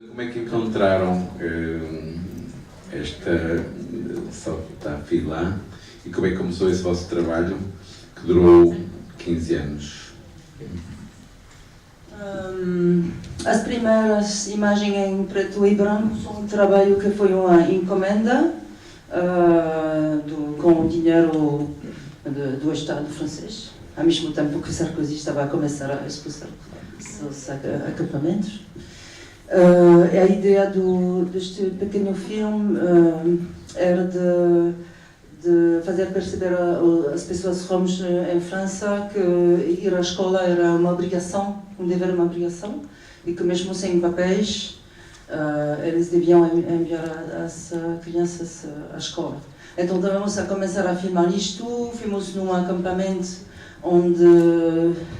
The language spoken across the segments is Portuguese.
Como é que encontraram esta Salta-Filã e como é que começou esse vosso trabalho que durou 15 anos? As primeiras imagens em preto e branco são um trabalho que foi uma encomenda com o dinheiro do Estado francês, ao mesmo tempo que Sarkozy estava a começar a expulsar os acampamentos. A ideia deste pequeno filme era de fazer perceber às pessoas romas em França que ir à escola era uma obrigação, um dever, uma obrigação, e que mesmo sem papéis eles deviam enviar as crianças à escola. Então estávamos a começar a filmar isto, fomos num acampamento onde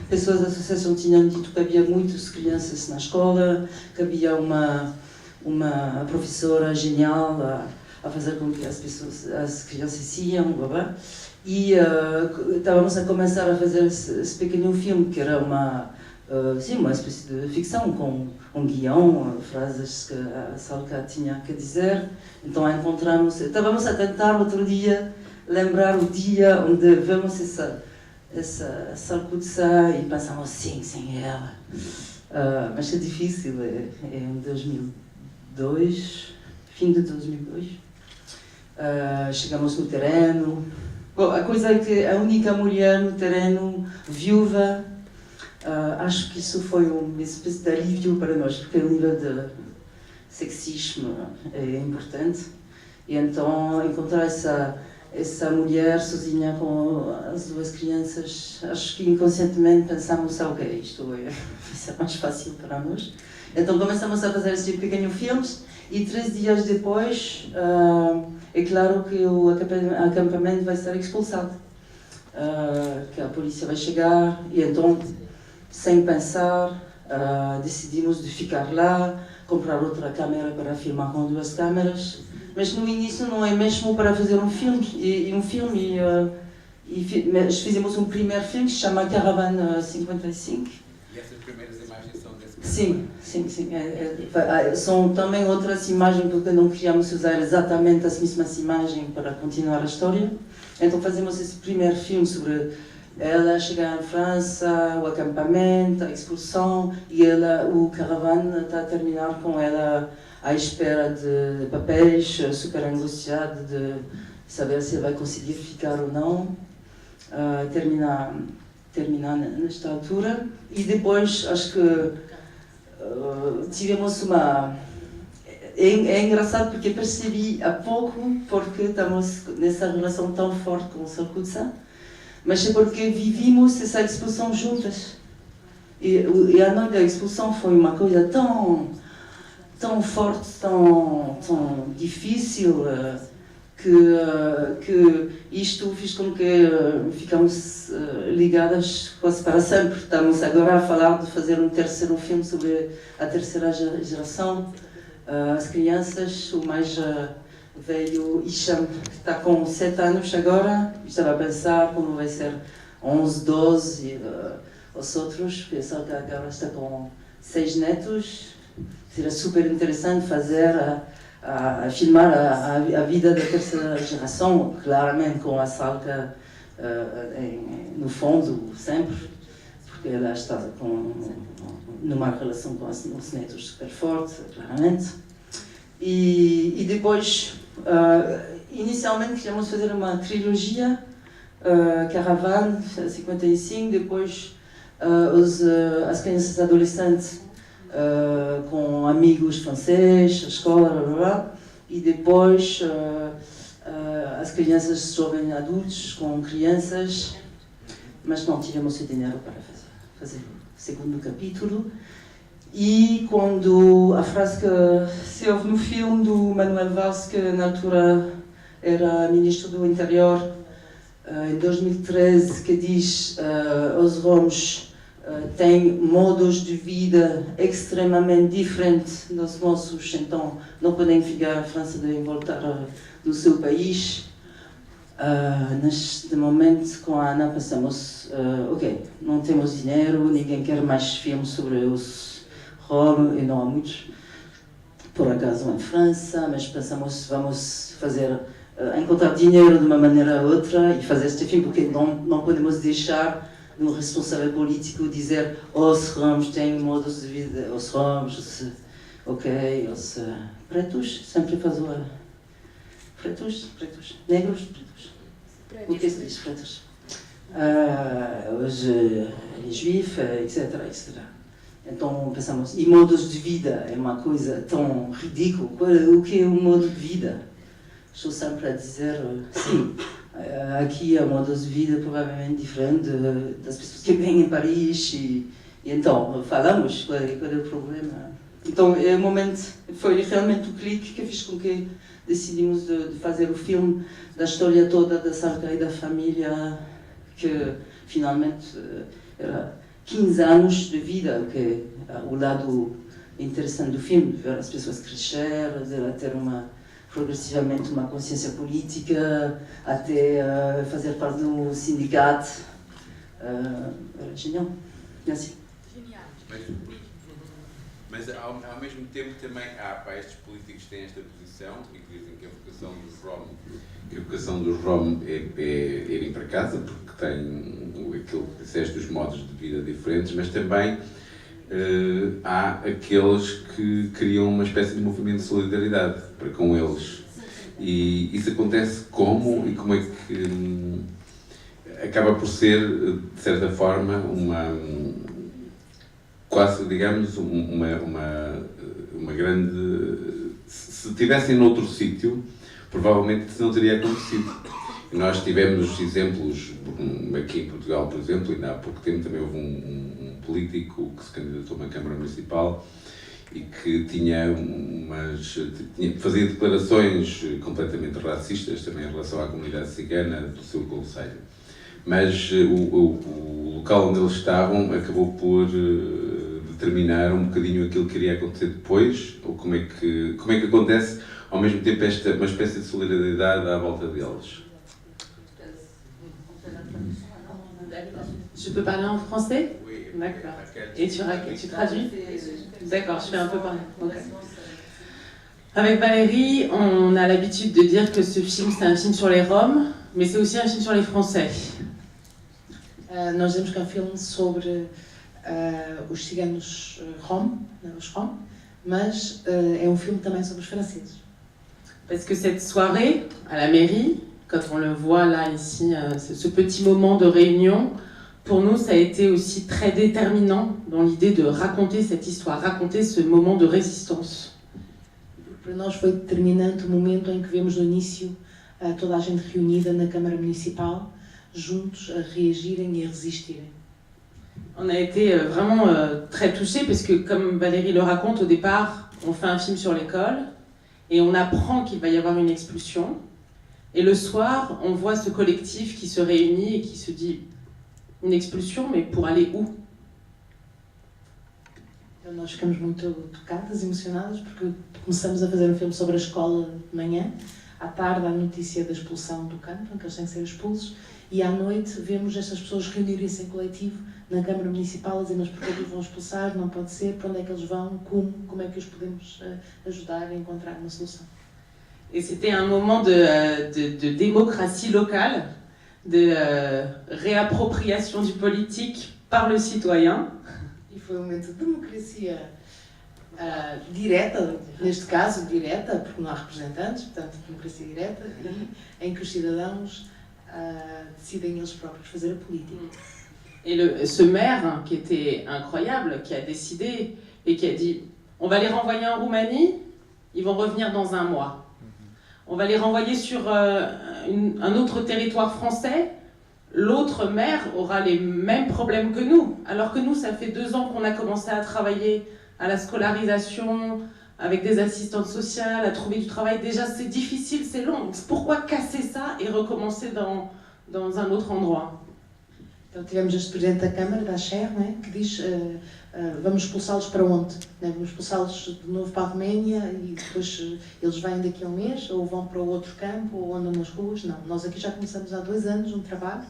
pessoas da associação tinham dito que havia muitas crianças na escola, que havia uma professora genial a fazer com que as crianças iam, e estávamos a começar a fazer esse pequeno filme, que era uma espécie de ficção, com um guião, frases que a Salka tinha que dizer. Então estávamos a tentar outro dia lembrar o dia onde vemos essa Salkutsa e pensamos, sim, ela. Mas é difícil, é em 2002, fim de 2002. Chegamos no terreno. Bom, a coisa é que a única mulher no terreno, viúva, acho que isso foi uma espécie de alívio para nós, porque o nível de sexismo é importante. E então encontrar essa mulher sozinha com as duas crianças, acho que inconscientemente pensamos, ok, isto vai ser mais fácil para nós. Então começamos a fazer estes pequenos filmes e 3 dias depois, é claro que o acampamento vai ser expulsado, que a polícia vai chegar e então, sem pensar, decidimos de ficar lá, comprar outra câmera para filmar com 2 câmeras. Mas no início não é mesmo para fazer um filme, mas fizemos um primeiro filme que se chama Caravane 55. E essas primeiras imagens são desse filme? Sim. São também outras imagens, porque não queríamos usar exatamente as mesmas imagens para continuar a história. Então fazemos esse primeiro filme sobre ela chegar à França, o acampamento, a expulsão, e o Caravane está a terminar com ela à espera de papéis, super angustiada de saber se vai conseguir ficar ou não. Terminar nesta altura. E depois, acho que tivemos uma... É engraçado porque percebi há pouco porque estamos nessa relação tão forte com o Salkutsa, mas é porque vivimos essa expulsão juntas. E a noite da expulsão foi uma coisa tão forte, tão difícil, que isto fez com que ficamos ligadas quase para sempre. Estamos agora a falar de fazer um terceiro filme sobre a terceira geração, as crianças. O mais velho, Isham, que está com 7 anos agora, estava a pensar como vai ser 11, 12, e os outros, porque a agora está com 6 netos. Será super interessante fazer, filmar a vida da terceira geração, claramente com a Salka no fundo, sempre, porque ela está numa relação com os netos super forte, claramente. E depois, inicialmente queríamos fazer uma trilogia, Caravane 55, depois as crianças adolescentes, com amigos franceses, a escola, e depois as crianças jovens adultos com crianças, mas não tínhamos o dinheiro para fazer o segundo capítulo. E quando a frase que se ouve no filme do Manuel Valls, que na altura era ministro do Interior, em 2013, que diz os romos têm modos de vida extremamente diferentes dos nossos, então não podem ficar à França, devem voltar no seu país. Neste momento, com a Ana, pensamos, ok, não temos dinheiro, ninguém quer mais filmes sobre os romos, e não há muitos. por acaso em França, mas pensamos vamos fazer encontrar dinheiro de uma maneira ou outra e fazer este filme, porque não podemos deixar de um responsável político dizer os romanos têm modos de vida, os romanos, os pretos, sempre faz o pretos, negros, o que se diz pretos? Os juifs, etc. Então pensamos, e modos de vida é uma coisa tão ridícula, o que é um modo de vida? Estou sempre a dizer, sim, aqui há modos de vida provavelmente diferentes das pessoas que vêm em Paris e então falamos qual é o problema. Então é o momento, foi realmente o clique que fez com que decidimos de fazer o filme da história toda da Sarca e da família, que finalmente era 15 anos de vida, que é o lado interessante do filme, ver as pessoas crescer, ter progressivamente uma consciência política, até fazer parte do sindicato. Era genial. Assim. Genial. Mas ao mesmo tempo também há estes políticos que têm esta posição e que dizem que a vocação dos Rom é irem para casa, porque têm aquilo que disseste, os modos de vida diferentes, mas também há aqueles que criam uma espécie de movimento de solidariedade para com eles. E isso acontece como e como é que acaba por ser, de certa forma, quase, digamos, uma grande... Se estivessem noutro sítio, provavelmente isso não teria acontecido. Nós tivemos exemplos aqui em Portugal, por exemplo, ainda há pouco tempo também houve um político que se candidatou a uma Câmara Municipal e que fazia declarações completamente racistas também em relação à comunidade cigana do seu concelho. Mas o local onde eles estavam acabou por determinar um bocadinho aquilo que iria acontecer depois, ou como é que acontece ao mesmo tempo uma espécie de solidariedade à volta deles. Je peux parler en français? Oui. D'accord. Et tu traduis? D'accord, je fais un peu pareil. Okay. Avec Valérie, on a l'habitude de dire que ce film, c'est un film sur les Roms, mais c'est aussi un film sur les Français. Nós dizemos que é um filme sobre os ciganos rom, mas é um filme também sobre os franceses. Parce que cette soirée, à la mairie, quand on le voit là, ici, ce petit moment de réunion, pour nous, ça a été aussi très déterminant dans l'idée de raconter cette histoire, raconter ce moment de résistance. Para nós foi determinante o momento em que vemos no início toda a gente reunida na Câmara Municipal, juntos a reagirem e a resistirem. On a été vraiment très touchés parce que, comme Valérie le raconte, au départ, on fait un film sur l'école et on apprend qu'il va y avoir une expulsion. Et le soir, on voit ce collectif qui se réunit et qui se dit une expulsion, mais pour aller où? Então nós ficamos muito tocadas, emocionadas, porque começamos a fazer um filme sobre a escola de manhã, à tarde a notícia da expulsão do campo, em que eles têm que ser expulsos, e à noite vemos estas pessoas reunirem-se em coletivo na Câmara Municipal a dizer, mas porquê é que os vão expulsar? Não pode ser, para onde é que eles vão? Como é que os podemos ajudar a encontrar uma solução? Et c'était un moment de démocratie locale, de réappropriation du politique par le citoyen. E foi um momento de democracia direta, neste caso direta, porque não há representantes, portanto democracia direta, em que os cidadãos decidem eles próprios fazer a política. Et ce maire, qui était incroyable, qui a décidé et qui a dit « On va les renvoyer en Roumanie, ils vont revenir dans un mois. On va les renvoyer sur un autre territoire français, l'autre maire aura les mêmes problèmes que nous. Alors que nous, ça fait 2 ans qu'on a commencé à travailler à la scolarisation, avec des assistantes sociales, à trouver du travail. Déjà, c'est difficile, c'est long. Pourquoi casser ça et recommencer dans un autre endroit ?» Então tivemos este Presidente da Câmara, da Cher, né, que diz vamos expulsá-los para onde? Né? Vamos expulsá-los de novo para a Roménia e depois eles vêm daqui a um mês ou vão para outro campo ou andam nas ruas? Não, nós aqui já começamos há 2 anos um trabalho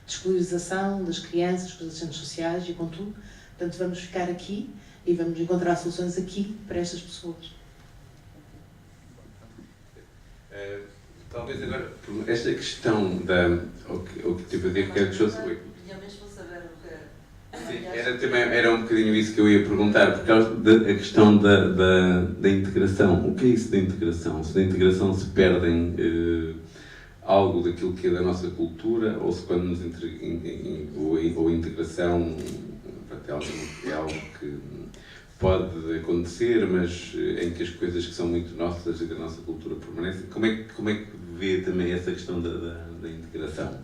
de escolarização das crianças, com os assistentes sociais e com tudo. Portanto, vamos ficar aqui e vamos encontrar soluções aqui para estas pessoas. Talvez agora, esta questão da. O que tive a dizer, que era que sim, era um bocadinho isso que eu ia perguntar, por causa da questão da integração. O que é isso da integração? Se da integração se perdem algo daquilo que é da nossa cultura, ou se quando nos ou a integração é algo que pode acontecer, mas em que as coisas que são muito nossas e da nossa cultura permanecem. Como é que vê também essa questão da integração?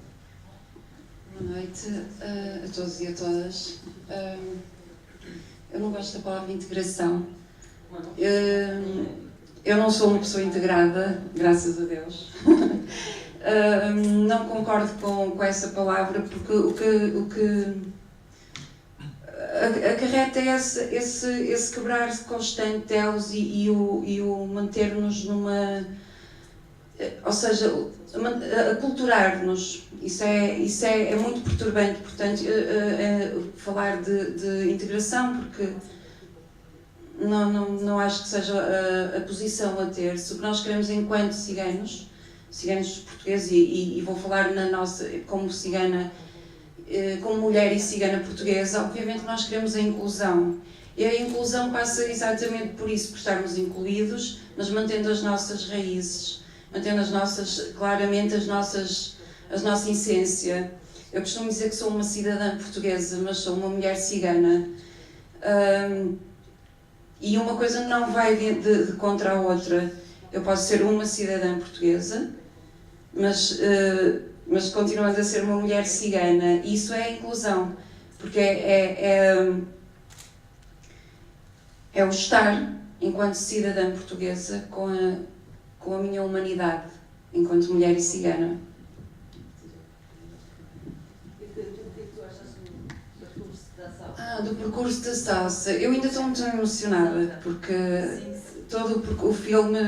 Boa noite a todos e a todas. Eu não gosto da palavra integração. Eu não sou uma pessoa integrada, graças a Deus. Não concordo com essa palavra, porque o que acarreta é esse quebrar constante delos e o manter-nos numa... Ou seja, aculturar-nos. Isso é muito perturbante, portanto, falar de integração, porque não acho que seja a posição a ter. Se nós queremos, enquanto ciganos portugueses, e vou falar na nossa, como cigana, como mulher e cigana portuguesa, obviamente nós queremos a inclusão. E a inclusão passa exatamente por isso, por estarmos incluídos, mas mantendo as nossas raízes, mantendo claramente a nossa essência. Eu costumo dizer que sou uma cidadã portuguesa, mas sou uma mulher cigana. E uma coisa não vai de contra a outra. Eu posso ser uma cidadã portuguesa, mas continuando a ser uma mulher cigana. E isso é a inclusão, porque é o estar, enquanto cidadã portuguesa, com a minha humanidade, enquanto mulher e cigana. Do percurso da salsa. Eu ainda estou muito emocionada, porque o filme,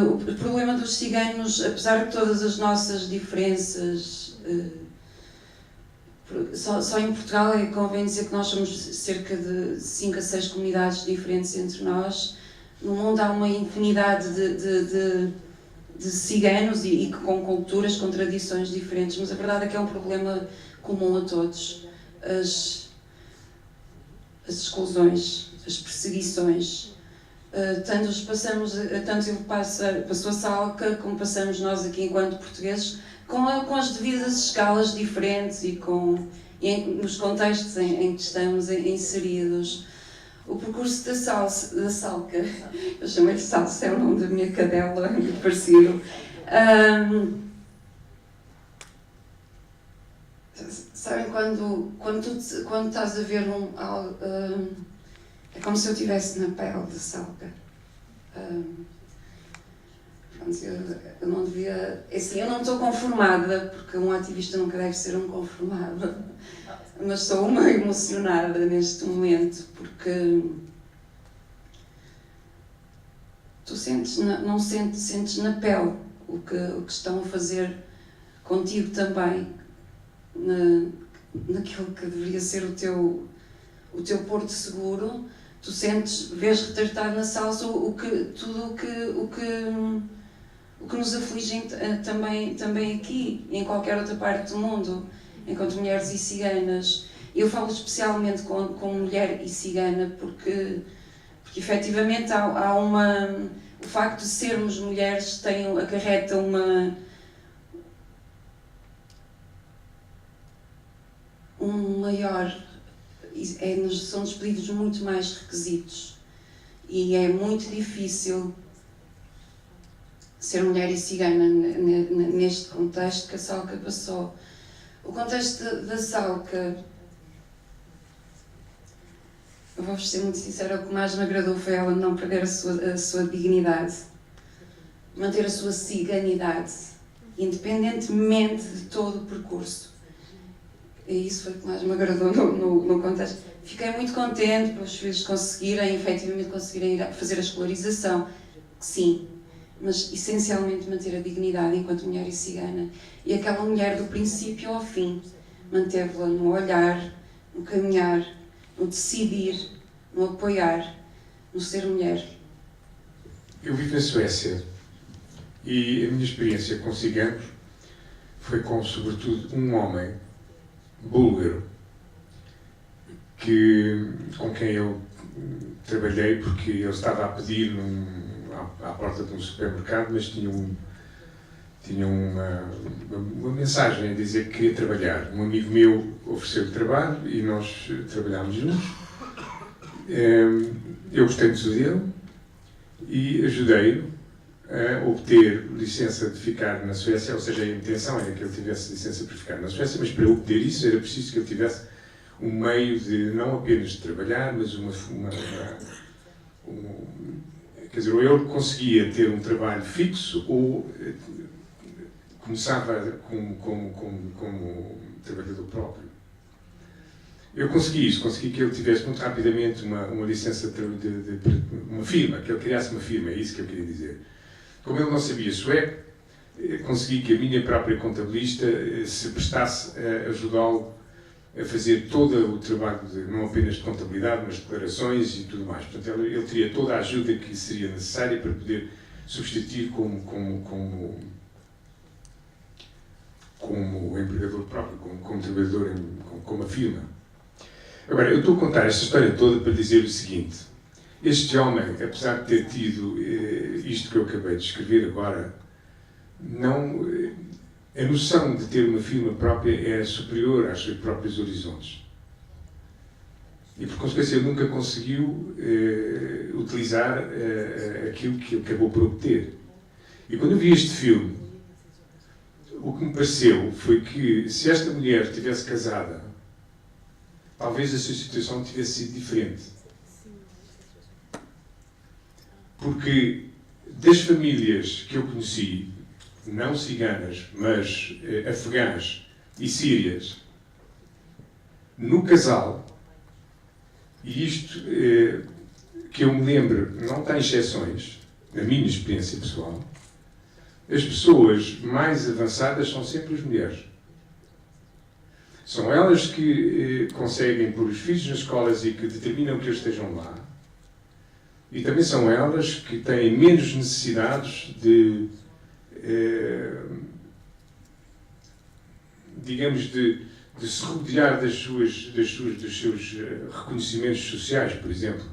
o problema dos ciganos, apesar de todas as nossas diferenças, só em Portugal convém dizer que nós somos cerca de 5 a 6 comunidades diferentes entre nós. No mundo há uma infinidade de ciganos e com culturas, com tradições diferentes, mas a verdade é que é um problema comum a todos. As exclusões, as perseguições, tanto ele passou a Salca, como passamos nós aqui enquanto portugueses, com as devidas escalas diferentes e nos contextos em que estamos inseridos. O percurso da Salca, eu chamei-lhe Salsa, é o nome da minha cadela, muito parecido. Sabem, quando estás a ver é como se eu estivesse na pele da Salca. Eu não devia... Assim, eu não estou conformada, porque um ativista nunca deve ser um conformado. Mas sou uma emocionada neste momento, porque tu sentes na pele o que estão a fazer contigo também, naquilo que deveria ser o teu porto seguro. Tu vês retratado na salsa tudo o que nos aflige também aqui e em qualquer outra parte do mundo, enquanto mulheres e ciganas. Eu falo especialmente com mulher e cigana porque efetivamente o facto de sermos mulheres acarreta um maior... são-nos pedidos muito mais requisitos e é muito difícil ser mulher e cigana neste contexto que a Salca passou. O contexto da Salca, eu vou-vos ser muito sincera, o que mais me agradou foi ela não perder a sua dignidade, manter a sua ciganidade, independentemente de todo o percurso. E isso foi o que mais me agradou no contexto. Fiquei muito contente pelos filhos efetivamente conseguirem fazer a escolarização, sim, mas essencialmente manter a dignidade enquanto mulher e cigana. E aquela mulher do princípio ao fim, manteve-la no olhar, no caminhar, no decidir, no apoiar, no ser mulher. Eu vivo na Suécia E a minha experiência com ciganos foi com, sobretudo, um homem búlgaro com quem eu trabalhei, porque ele estava a pedir à porta de um supermercado, mas tinha uma mensagem a dizer que queria trabalhar. Um amigo meu ofereceu-lhe trabalho e nós trabalhámos juntos. Eu gostei muito dele e ajudei-o a obter licença de ficar na Suécia, ou seja, a intenção era que ele tivesse licença para ficar na Suécia, mas para obter isso era preciso que ele tivesse um meio de não apenas de trabalhar, mas quer dizer, ou ele conseguia ter um trabalho fixo ou começava como trabalhador próprio. Eu consegui isso, consegui que ele tivesse muito rapidamente uma licença de uma firma, que ele criasse uma firma, é isso que eu queria dizer. Como ele não sabia sueco, consegui que a minha própria contabilista se prestasse a ajudá-lo a fazer todo o trabalho, não apenas de contabilidade, mas de declarações e tudo mais. Portanto, ele teria toda a ajuda que seria necessária para poder substituir como empregador próprio, como trabalhador, como a firma. Agora, eu estou a contar esta história toda para dizer o seguinte: este homem, apesar de ter tido isto que eu acabei de escrever agora, a noção de ter uma firma própria era superior aos seus próprios horizontes. E, por consequência, ele nunca conseguiu utilizar aquilo que ele acabou por obter. E quando eu vi este filme, o que me pareceu foi que, se esta mulher estivesse casada, talvez a sua situação tivesse sido diferente. Porque das famílias que eu conheci, não ciganas, mas afegãs e sírias, no casal, e isto que eu me lembro não tem exceções, na minha experiência pessoal, as pessoas mais avançadas são sempre as mulheres. São elas que conseguem pôr os filhos nas escolas e que determinam que eles estejam lá. E também são elas que têm menos necessidades de, digamos, de se rodear dos seus reconhecimentos sociais, por exemplo.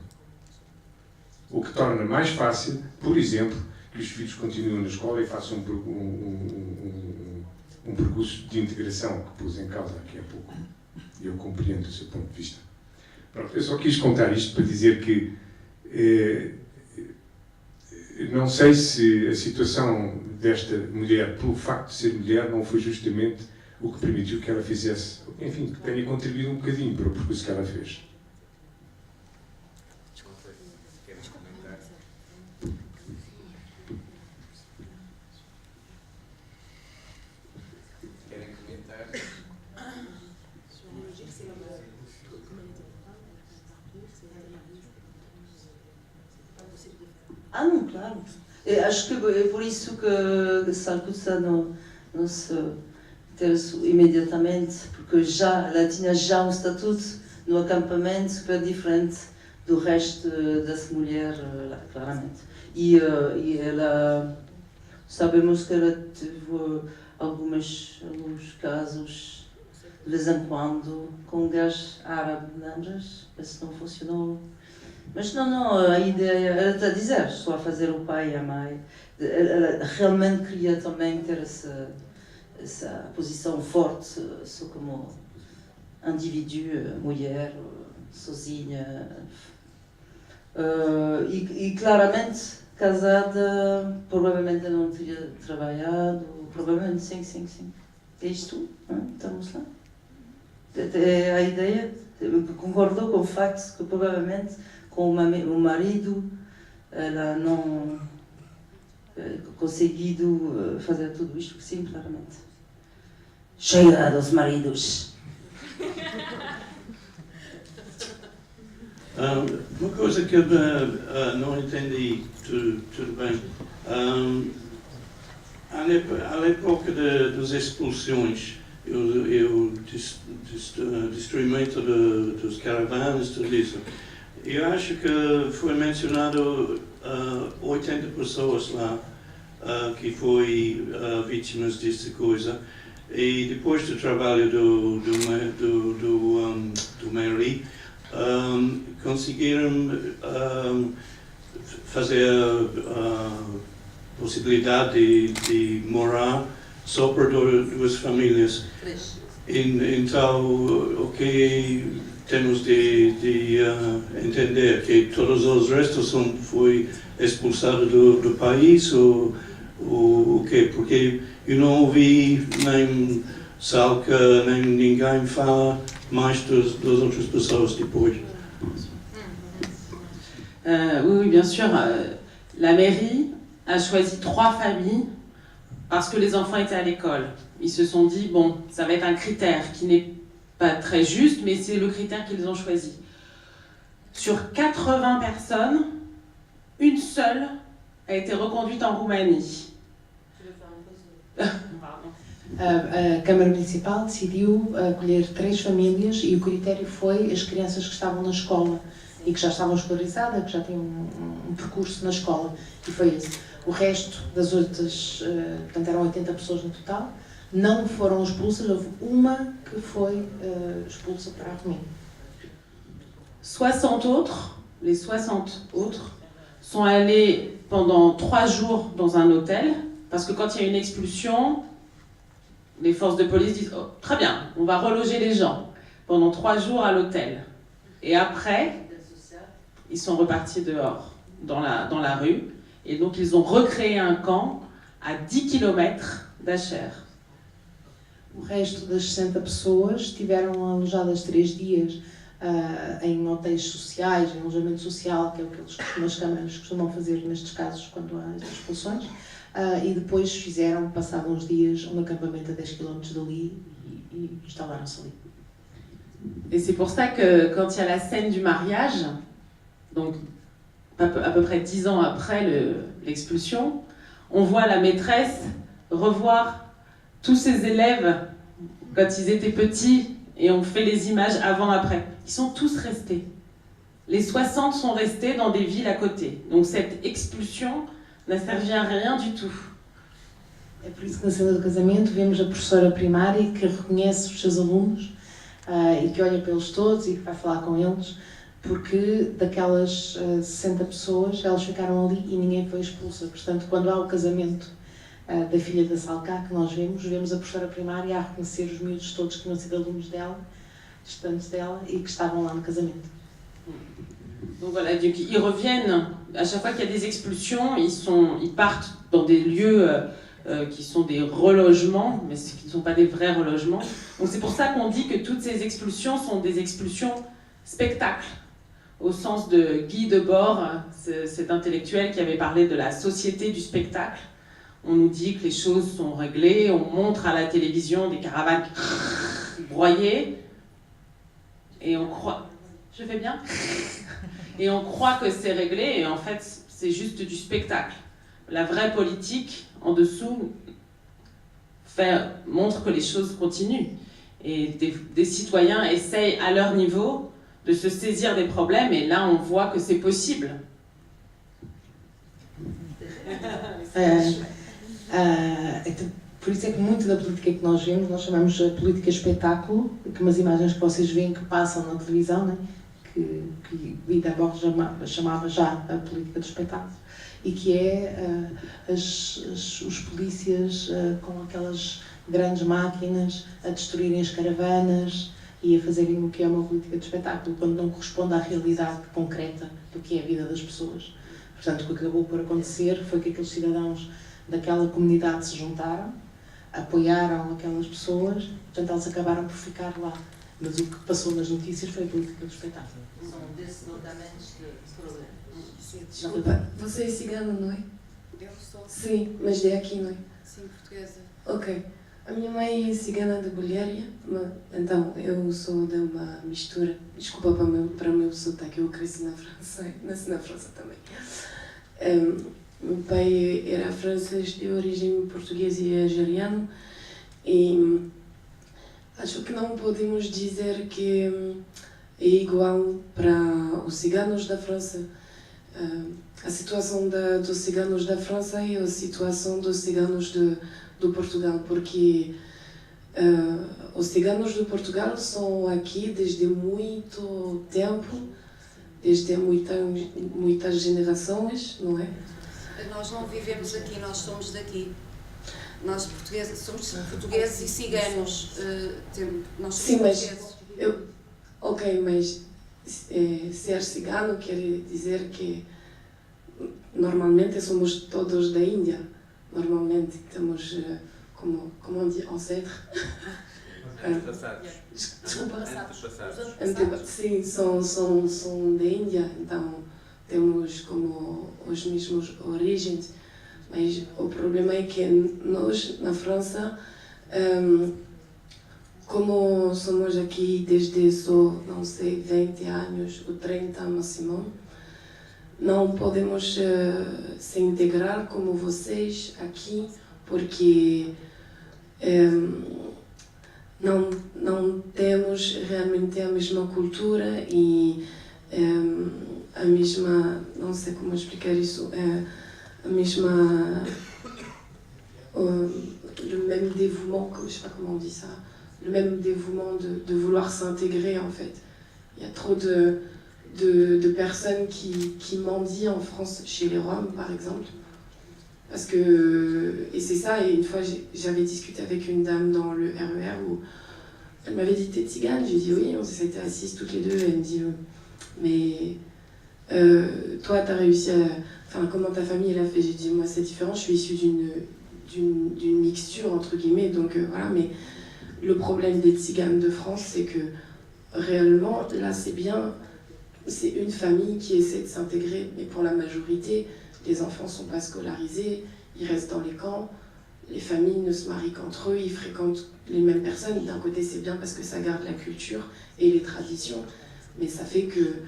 O que torna mais fácil, por exemplo, que os filhos continuem na escola e façam um percurso de integração que pus em causa aqui há pouco. E eu compreendo o seu ponto de vista. Pronto, eu só quis contar isto para dizer que não sei se a situação desta mulher, pelo facto de ser mulher, não foi justamente o que permitiu que ela fizesse, enfim, que tenha contribuído um bocadinho para o percurso que ela fez. Ah, não, claro. Eu acho que é por isso que Sarkusa não se interessou imediatamente, porque ela tinha já um estatuto no acampamento super diferente do resto das mulheres, claramente. E ela, sabemos que ela teve alguns casos, de vez em quando, com um gajo árabe, lembras? Mas não funcionou. Mas não, a ideia, ela está a dizer, estou a fazer o pai e a mãe. Ela realmente queria também ter essa posição forte, só como indivíduo, mulher, sozinha. E claramente, casada, provavelmente não teria trabalhado, provavelmente sim. É isto, estamos lá. É a ideia, concordou com o facto que provavelmente com o marido, ela não conseguido fazer tudo isto, sim, claramente. Chega dos maridos. Uma coisa que eu não entendi tudo bem. À época das expulsões, o destruimento dos caravanas, tudo isso, eu acho que foi mencionado 80 pessoas lá que foi vítimas dessa coisa. E depois do trabalho do Mary, conseguiram fazer a possibilidade de morar só para duas famílias. Então, o que temos de entender que todos os restos foi expulsado do país ou o quê? Porque eu não ouvi nem Salca, nem ninguém falar mais das outras pessoas depois. Oui, bien sûr. La mairie a choisi 3 familles parce que les enfants étaient à l'école. Ils se sont dit, bon, ça va être un critère qui n'est pas très juste, mais c'est le critère qu'ils ont choisi. Sur 80 personnes, une seule a été reconduite en Roumanie. A Câmara Municipal decidiu acolher 3 famílias e o critério foi as crianças que estavam na escola e que já estavam escolarizadas, que já tinham um percurso na escola, e foi esse. O resto das outras, portanto eram 80 pessoas no total, não foram expulsas, houve uma que foi expulsa para a Roménia. 60 autres, les 60 autres, sont allés pendant 3 jours dans un hôtel, parce que quand il y a une expulsion, les forces de police disent oh, très bien, on va reloger les gens pendant 3 jours à l'hôtel. Et après, ils sont repartis dehors, dans la rue, et donc ils ont recréé un camp à 10 km d'Acher. O resto das 60 pessoas estiveram alojadas 3 dias em hotéis sociais, em alojamento social, que é o que as câmaras costumam fazer nestes casos quando há estas expulsões, e depois fizeram, passado uns dias, um acampamento a 10 km dali e instalaram-se ali. Et c'est pour ça que quand il y a la scène du mariage, donc à peu près 10 ans après l'expulsion, on voit la maîtresse revoir tous ses élèves quand ils étaient petits et on fait les images avant-après. Ils sont tous restés. Les 60 sont restés dans des villes à côté. Donc cette expulsion n'a servi à rien du tout. É por isso que na cena do casamento vemos a professora primária que reconhece os seus alunos e que olha para eles todos e que vai falar com eles, porque daquelas 60 pessoas elas ficaram ali e ninguém foi expulsa. Portanto, quando há o casamento da filha da Salca, que nós vemos a professora primária a reconhecer os miúdos todos que tinham sido alunos dela, distantes dela e que estavam lá no casamento. Donc voilà, donc ils reviennent, à chaque fois qu'il y a des expulsions, ils partent dans des lieux qui sont des relogements, mais qui ne sont pas des vrais relogements. Donc c'est pour ça qu'on dit que toutes ces expulsions sont des expulsions spectacles, au sens de Guy Debord, cet intellectuel qui avait parlé de la société du spectacle. On nous dit que les choses sont réglées, on montre à la télévision des caravanes broyées, et on croit... Je fais bien? Et on croit que c'est réglé, et en fait, c'est juste du spectacle. La vraie politique, en dessous, montre que les choses continuent. Et des citoyens essayent, à leur niveau, de se saisir des problèmes, et là, on voit que c'est possible. Por isso é que muito da política que nós vemos, nós chamamos de política espetáculo, que umas imagens que vocês veem que passam na televisão, né? que Guy Debord chamava já a política do espetáculo, e que é os polícias com aquelas grandes máquinas a destruírem as caravanas e a fazerem o que é uma política de espetáculo, quando não corresponde à realidade concreta do que é a vida das pessoas. Portanto, o que acabou por acontecer foi que aqueles cidadãos daquela comunidade se juntaram, apoiaram aquelas pessoas, portanto elas acabaram por ficar lá. Mas o que passou nas notícias foi a política do espetáculo. São deslocamentos de problemas. Desculpa, você é cigana, não é? Eu sou. Sim, mas de aqui, não é? Sim, portuguesa. Ok. A minha mãe é cigana de Bulgária, então eu sou de uma mistura. Desculpa para o meu sotaque, eu cresci na França, nasci na França também. Meu pai era francês de origem portuguesa e algeriano, e acho que não podemos dizer que é igual para os ciganos da França a situação dos ciganos da França e a situação dos ciganos do Portugal, porque os ciganos do Portugal são aqui desde muito tempo, desde muitas gerações, não é? Nós não vivemos aqui, nós somos daqui. Nós portugueses, somos portugueses e ciganos. Nós somos Sim, mas portugueses. ok, mas ser cigano quer dizer que normalmente somos todos da Índia. Normalmente temos como on dit ancêtre. Antepassados. Desculpa. Antepassados. Sim, são da Índia, então temos como os mesmos origens, mas o problema é que nós, na França, como somos aqui desde só, não sei, 20 anos ou 30 máximo, não podemos se integrar como vocês aqui, porque não temos realmente a mesma cultura e a mesma, não sei como explicar isso, a mesma, le même dévouement, je sais pas comment on dit ça, le même dévouement de vouloir s'intégrer en fait. Il y a trop de personnes qui mendient en France, chez les Roms par exemple. Parce que, et c'est ça, et une fois j'avais discuté avec une dame dans le RER où elle m'avait dit t'es tzigane, j'ai dit oui, on s'était assises toutes les deux, et elle me dit mais toi t'as réussi à, enfin comment ta famille elle a fait, j'ai dit moi c'est différent, je suis issue d'une mixture entre guillemets, donc voilà, mais le problème des tziganes de France c'est que réellement là c'est bien, c'est une famille qui essaie de s'intégrer, mais pour la majorité les enfants ne sont pas scolarisés, ils restent dans les camps, les familles ne se marient qu'entre eux, ils fréquentent les mêmes personnes. D'un côté, c'est bien parce que ça garde la culture et les traditions, mais ça fait que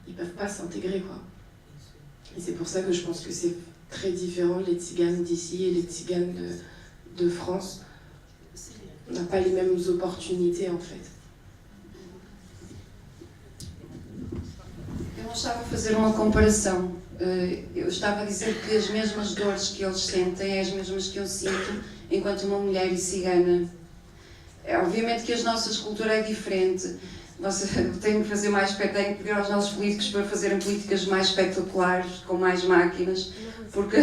ils peuvent pas s'intégrer, quoi. Et c'est pour ça que je pense que c'est très différent, les tziganes d'ici et les tziganes de France. On n'a pas les mêmes opportunités, en fait. Eu não estava a fazer uma comparação. Eu estava a dizer que as mesmas dores que eles sentem é as mesmas que eu sinto enquanto uma mulher e cigana. Obviamente que a nossa cultura é diferente. Tenho que fazer mais, tenho que pedir aos nossos políticos para fazerem políticas mais espetaculares, com mais máquinas, porque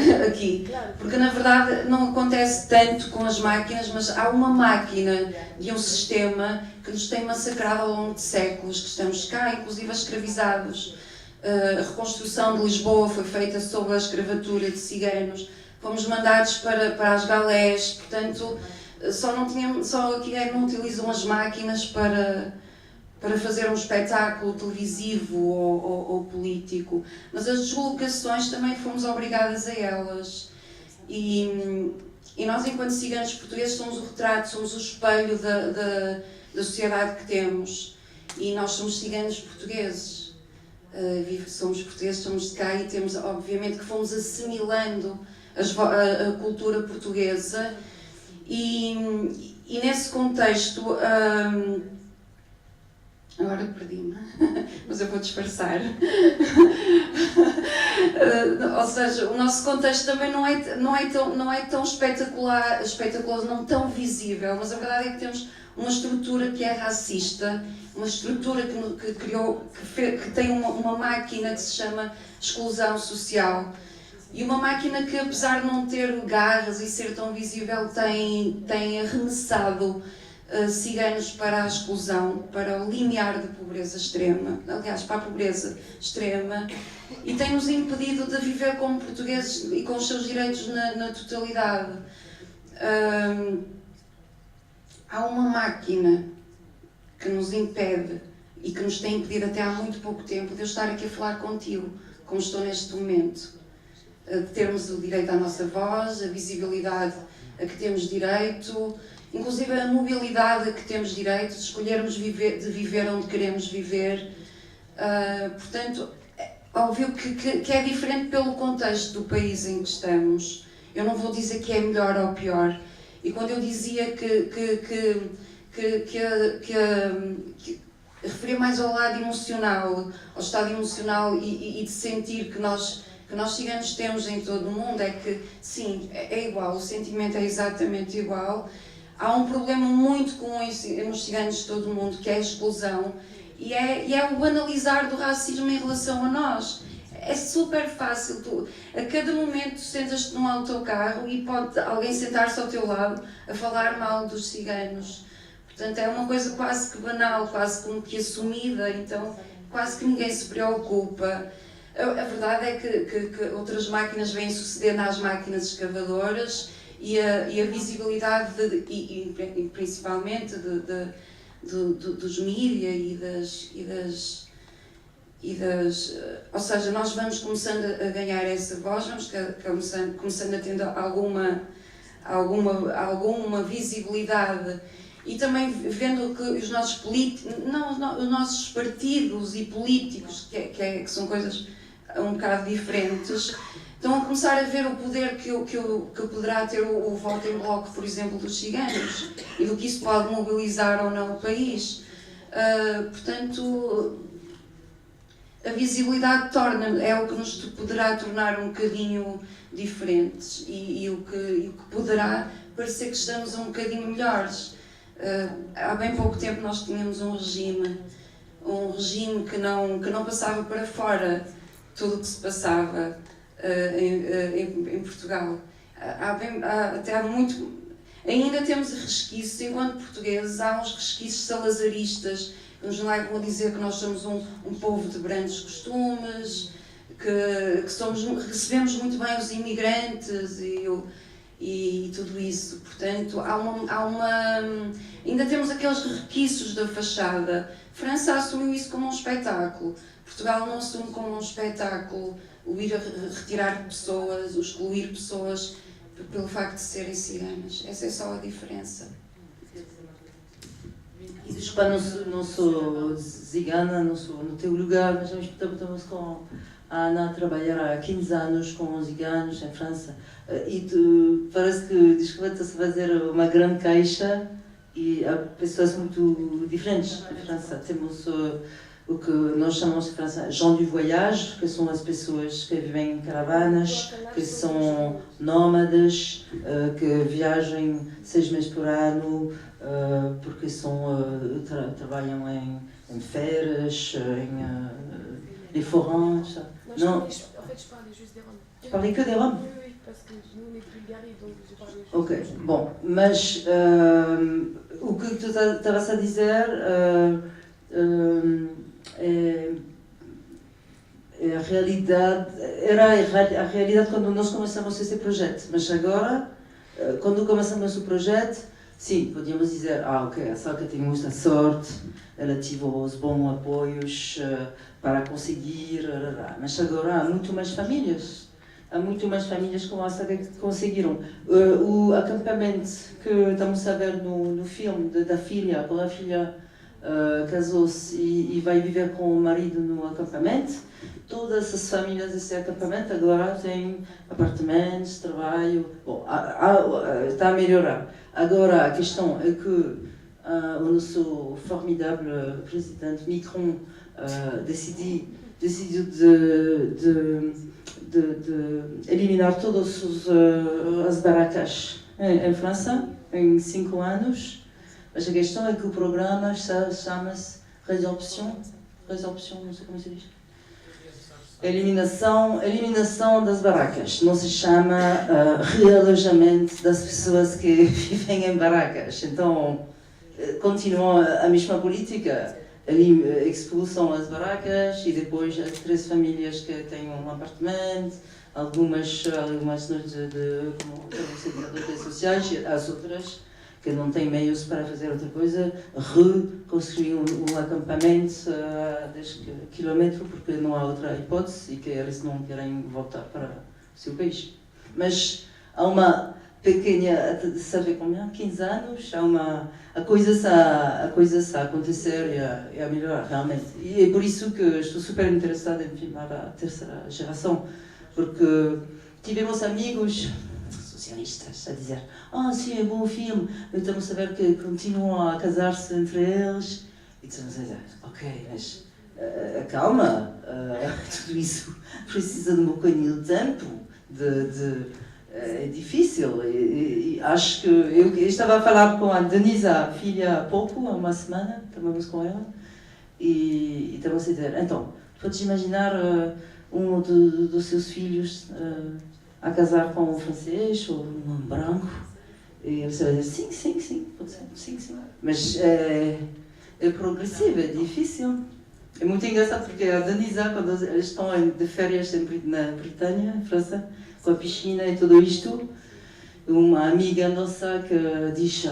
na verdade não acontece tanto com as máquinas, mas há uma máquina de um sistema que nos tem massacrado ao longo de séculos, que estamos cá, inclusive escravizados. A reconstrução de Lisboa foi feita sob a escravatura de ciganos, fomos mandados para as galés, portanto só aqui não utilizam as máquinas para fazer um espetáculo televisivo ou político, mas as deslocações também fomos obrigadas a elas, e nós enquanto ciganos portugueses somos o retrato, somos o espelho da sociedade que temos, e nós somos ciganos portugueses. Somos portugueses, somos de cá, e temos, obviamente, que fomos assimilando a cultura portuguesa, e nesse contexto, agora perdi-me, mas eu vou disfarçar. Ou seja, o nosso contexto também não é tão espetacular, não tão visível, mas a verdade é que temos uma estrutura que é racista, uma estrutura que tem uma máquina que se chama exclusão social, e uma máquina que, apesar de não ter garras e ser tão visível, tem arremessado ciganos para a exclusão, para o limiar de pobreza extrema, aliás, para a pobreza extrema, e tem-nos impedido de viver como portugueses e com os seus direitos na totalidade. Há uma máquina que nos impede e que nos tem impedido até há muito pouco tempo de eu estar aqui a falar contigo, como estou neste momento, de termos o direito à nossa voz, a visibilidade a que temos direito, inclusive a mobilidade a que temos direito, de escolhermos viver onde queremos viver. Portanto, é óbvio que é diferente pelo contexto do país em que estamos. Eu não vou dizer que é melhor ou pior. E quando eu dizia que referir mais ao lado emocional, ao estado emocional e de sentir que nós ciganos temos em todo o mundo, é que, sim, é igual, o sentimento é exatamente igual. Há um problema muito comum nos ciganos de todo o mundo, que é a exclusão, e é o banalizar do racismo em relação a nós. É super fácil, tu, a cada momento sentas-te num autocarro e pode alguém sentar-se ao teu lado a falar mal dos ciganos. Portanto, é uma coisa quase que banal, quase como que assumida, então quase que ninguém se preocupa. A verdade é que outras máquinas vêm sucedendo às máquinas escavadoras e a visibilidade, e principalmente dos mídias e das... Ou seja, nós vamos começando a ganhar essa voz, vamos começando a ter alguma visibilidade. E também vendo que os nossos os nossos partidos e políticos, que são coisas um bocado diferentes, estão a começar a ver o poder que poderá ter o voto em bloco, por exemplo, dos ciganos, e do que isso pode mobilizar ou não o país. Portanto, a visibilidade é o que nos poderá tornar um bocadinho diferentes e o que poderá parecer que estamos um bocadinho melhores. Há bem pouco tempo nós tínhamos um regime que não passava para fora tudo o que se passava em Portugal. Ainda temos resquícios, enquanto portugueses, há uns resquícios salazaristas que nos levam a dizer que nós somos um povo de brandos costumes, que recebemos muito bem os imigrantes e tudo isso. Portanto, ainda temos aqueles requisitos da fachada. França assumiu isso como um espetáculo. Portugal não assume como um espetáculo o ir a retirar pessoas, o excluir pessoas pelo facto de serem ciganas. Essa é só a diferença. Desculpa, não sou cigana, não sou no teu lugar, mas estamos com a Ana a trabalhar há 15 anos com ciganos em França. E parece que, desculpa, está-se a fazer uma grande caixa e há pessoas muito diferentes em França. Temos o que nós chamamos de França gens du voyage, que são as pessoas que vivem em caravanas, que são nómadas, que viajam 6 meses por ano, porque trabalham em feiras, em les forains. Non, en fait, je parlais juste des Roms. Tu parlais que des Roms? Oui, parce que nous, on est Bulgarie, donc je parlais juste... Ok, bom, mas o que tu estavas a dizer é a realidade, era a realidade quando nós começamos esse projeto, mas agora, quando começamos o projeto, sim, podíamos dizer, ok, a Salca tem muita sorte, ela teve os bons apoios para conseguir, mas agora há muito mais famílias. Há muito mais famílias como a Salca que conseguiram. O acampamento que estamos a ver no filme da filha, quando a filha casou-se e vai viver com o marido no acampamento, todas as famílias desse acampamento agora têm apartamentos, trabalho. Bom, está a melhorar. Agora, a questão é que o nosso formidável presidente Macron decidiu de eliminar todas as barracas em França em 5 anos. Mas a questão é que o programa chama-se Résorption, não sei como se diz. Eliminação das barracas. Não se chama realojamento das pessoas que vivem em barracas. Então, continuam a mesma política. Expulsam as barracas e depois as 3 famílias que têm um apartamento, algumas noites de redes sociais, as outras que não têm meios para fazer outra coisa, reconstruir um acampamento a 10 km porque não há outra hipótese e que eles não querem voltar para o seu país. Mas há uma pequena, sabe como é? 15 anos, a coisa está a acontecer e a melhorar realmente. E é por isso que estou super interessada em filmar a 3ª geração, porque tivemos amigos socialistas a dizer sim, é bom filme, estamos a ver que continuam a casar-se entre eles E dissemos, ok, mas calma, tudo isso precisa de um bocadinho de tempo, é difícil. E acho que eu estava a falar com a Denise, a filha, há pouco, há uma semana, estávamos com ela, e estávamos a dizer, então, podes imaginar um dos seus filhos a casar com um francês ou um branco? E você vai dizer, sim, pode ser, sim. Mas é progressivo, é difícil. É muito engraçado porque a Denisa, quando eles estão de férias na Bretanha, em França, com a piscina e tudo isto, uma amiga nossa que diz,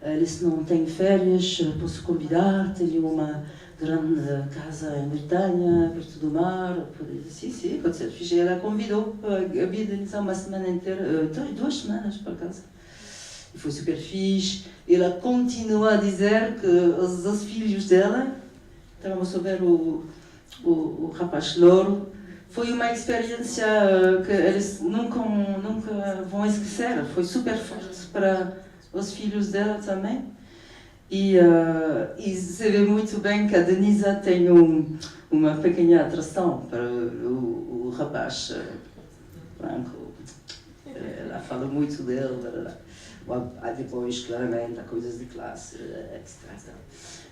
eles não têm férias, posso convidar, tenho uma grande casa em Bretanha, perto do mar, sim, pode ser. E ela convidou a Denisa uma semana inteira, 2 semanas por acaso. E foi super fixe. Ela continua a dizer que os filhos dela, estávamos a ver o rapaz louro, foi uma experiência que eles nunca vão esquecer. Foi super forte para os filhos dela também. E se vê muito bem que a Denisa tem uma pequena atração para o rapaz branco. Ela fala muito dele. Depois, claramente, há coisas de classe, etc.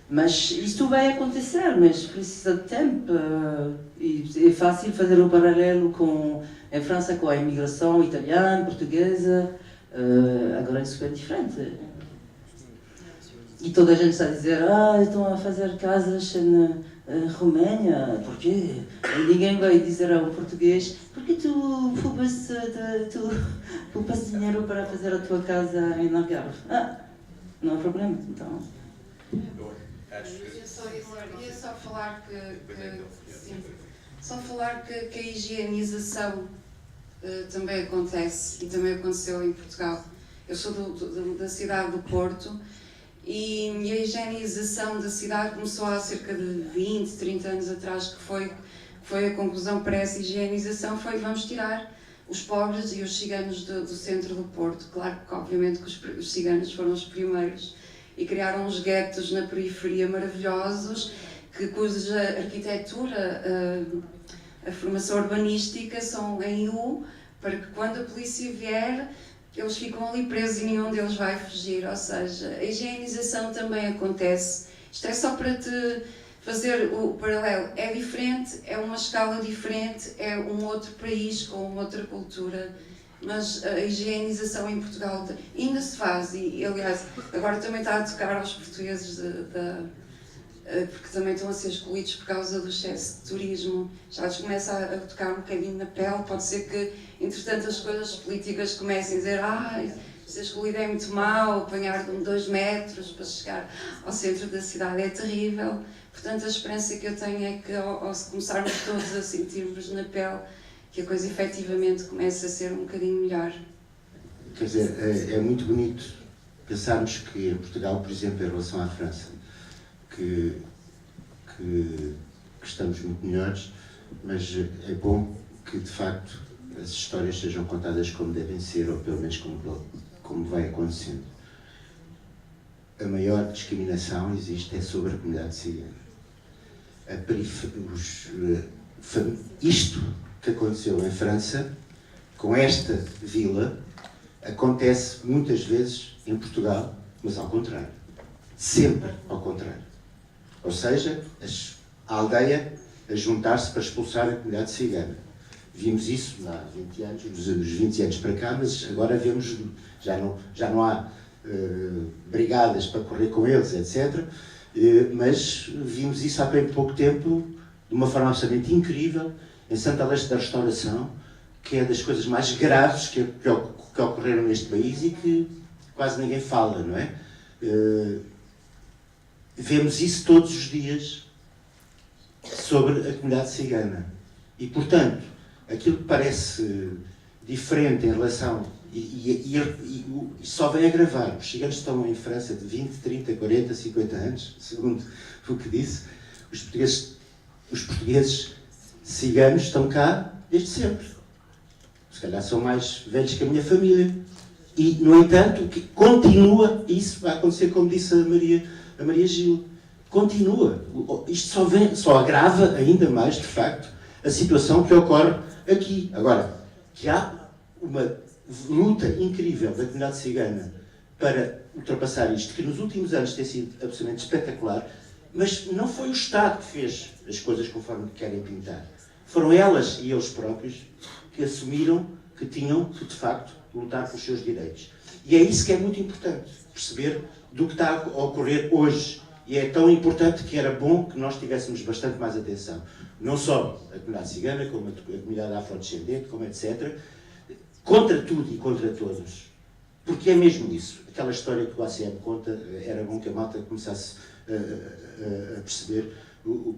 Mas isto vai acontecer, mas precisa de tempo. E é fácil fazer o paralelo com a França, com a imigração italiana, portuguesa. Agora é super diferente. E toda a gente está a dizer, estão a fazer casas na Roménia, porque ninguém vai dizer a um português, porque tu poupas dinheiro para fazer a tua casa em Algarve? Não há problema, então. Ia só falar que a higienização também acontece e também aconteceu em Portugal. Eu sou da cidade do Porto e a higienização da cidade começou há cerca de 20, 30 anos atrás, que foi a conclusão para essa higienização, foi vamos tirar os pobres e os ciganos do centro do Porto. Claro que obviamente que os ciganos foram os primeiros e criaram uns guetos na periferia maravilhosos, cuja arquitetura, a formação urbanística são em U, para que quando a polícia vier, eles ficam ali presos e nenhum deles vai fugir. Ou seja, a higienização também acontece. Isto é só para te fazer o paralelo. É diferente, é uma escala diferente, é um outro país com uma outra cultura. Mas a higienização em Portugal ainda se faz e, aliás, agora também está a tocar aos portugueses, porque também estão a ser excluídos por causa do excesso de turismo. Já lhes começa a tocar um bocadinho na pele. Pode ser que, entretanto, as coisas políticas comecem a dizer ser excluído é muito mau, apanhar 2 metros para chegar ao centro da cidade é terrível. Portanto, a esperança que eu tenho é que, ao começarmos todos a sentirmos na pele, que a coisa efetivamente comece a ser um bocadinho melhor. Quer dizer, é muito bonito pensarmos que em Portugal, por exemplo, em relação à França, que estamos muito melhores, mas é bom que de facto as histórias sejam contadas como devem ser, ou pelo menos como vai acontecendo. A maior discriminação existe sobre a comunidade cigana. Isto que aconteceu em França, com esta vila, acontece muitas vezes em Portugal, mas ao contrário. Sempre ao contrário. Ou seja, a aldeia a juntar-se para expulsar a comunidade cigana. Vimos isso há 20 anos, dos 20 anos para cá, mas agora vemos, já não há brigadas para correr com eles, etc. Mas vimos isso há bem pouco tempo, de uma forma absolutamente incrível, em Santa Leste da Restauração, que é das coisas mais graves que ocorreram neste país e que quase ninguém fala, não é? Vemos isso todos os dias sobre a comunidade cigana. E, portanto, aquilo que parece diferente em relação... E só vem agravar. Os ciganos estão em França de 20, 30, 40, 50 anos, segundo o que disse. Os portugueses ciganos estão cá desde sempre. Se calhar são mais velhos que a minha família. E, no entanto, que continua isso a acontecer, como disse a Maria Gil. continua. Isto só agrava ainda mais, de facto, a situação que ocorre aqui. Agora, que há uma luta incrível da comunidade cigana para ultrapassar isto, que nos últimos anos tem sido absolutamente espetacular, mas não foi o Estado que fez as coisas conforme querem pintar. Foram elas e eles próprios que assumiram que tinham que, de facto, lutar pelos seus direitos. E é isso que é muito importante, perceber do que está a ocorrer hoje. E é tão importante que era bom que nós tivéssemos bastante mais atenção. Não só a comunidade cigana, como a comunidade afrodescendente, como etc. Contra tudo e contra todos. Porque é mesmo isso. Aquela história que o ACM conta, era bom que a malta começasse a perceber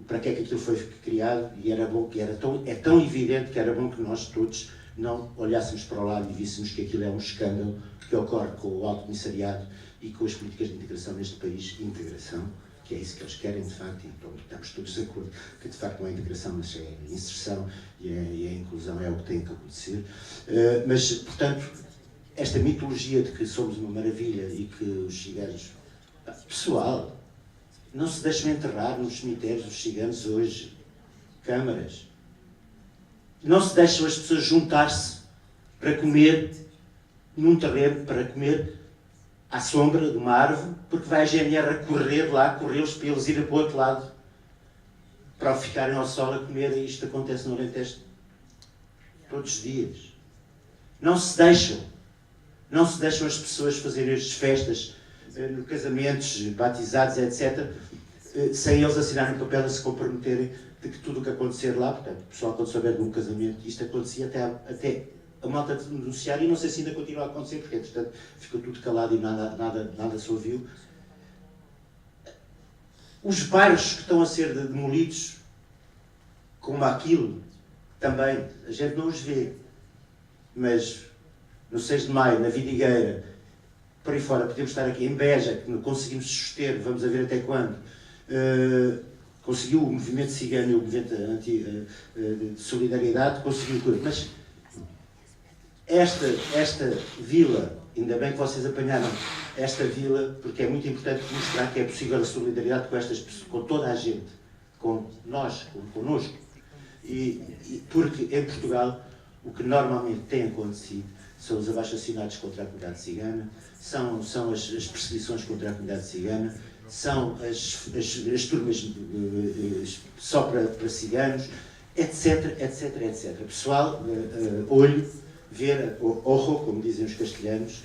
para que é que aquilo foi criado, e era bom que é tão evidente que era bom que nós todos não olhássemos para o lado e víssemos que aquilo é um escândalo que ocorre com o Alto Comissariado e com as políticas de integração neste país. Integração, que é isso que eles querem, de facto, e então, estamos todos de acordo que, de facto, não é integração, mas é inserção, e a inclusão é o que tem que acontecer. Mas, portanto, esta mitologia de que somos uma maravilha e que os ciganos... Pessoal, não se deixem enterrar nos cemitérios dos ciganos hoje. Câmaras. Não se deixam as pessoas juntar-se para comer num terreno, para comer à sombra de uma árvore, porque vai a GNR a correr lá, corrê-los para eles irem para o outro lado, para ficarem ao sol a comer, e isto acontece no Alentejo todos os dias. Não se deixam as pessoas fazerem as festas, casamentos, batizados, etc., sem eles assinarem um papel a se comprometerem de que tudo o que acontecer lá, portanto, o pessoal, quando souber de um casamento, isto acontecia até a malta denunciar, e não sei se ainda continua a acontecer, porque, entretanto, ficou tudo calado e nada se ouviu. Os bairros que estão a ser demolidos, como aquilo, também, a gente não os vê, mas no 6 de maio, na Vidigueira, por aí fora, podemos estar aqui em Beja, que conseguimos suster, vamos a ver até quando, conseguiu o movimento cigano e o movimento de solidariedade, conseguiu tudo, mas esta vila, ainda bem que vocês apanharam esta vila, porque é muito importante mostrar que é possível a solidariedade com estas pessoas, com toda a gente, com nós, connosco, e porque em Portugal o que normalmente tem acontecido são os abaixo-assinados contra a comunidade cigana, são as perseguições contra a comunidade cigana, são as turmas só para ciganos, etc, etc, etc. Pessoal, olho, ver, ojo, como dizem os castelhanos,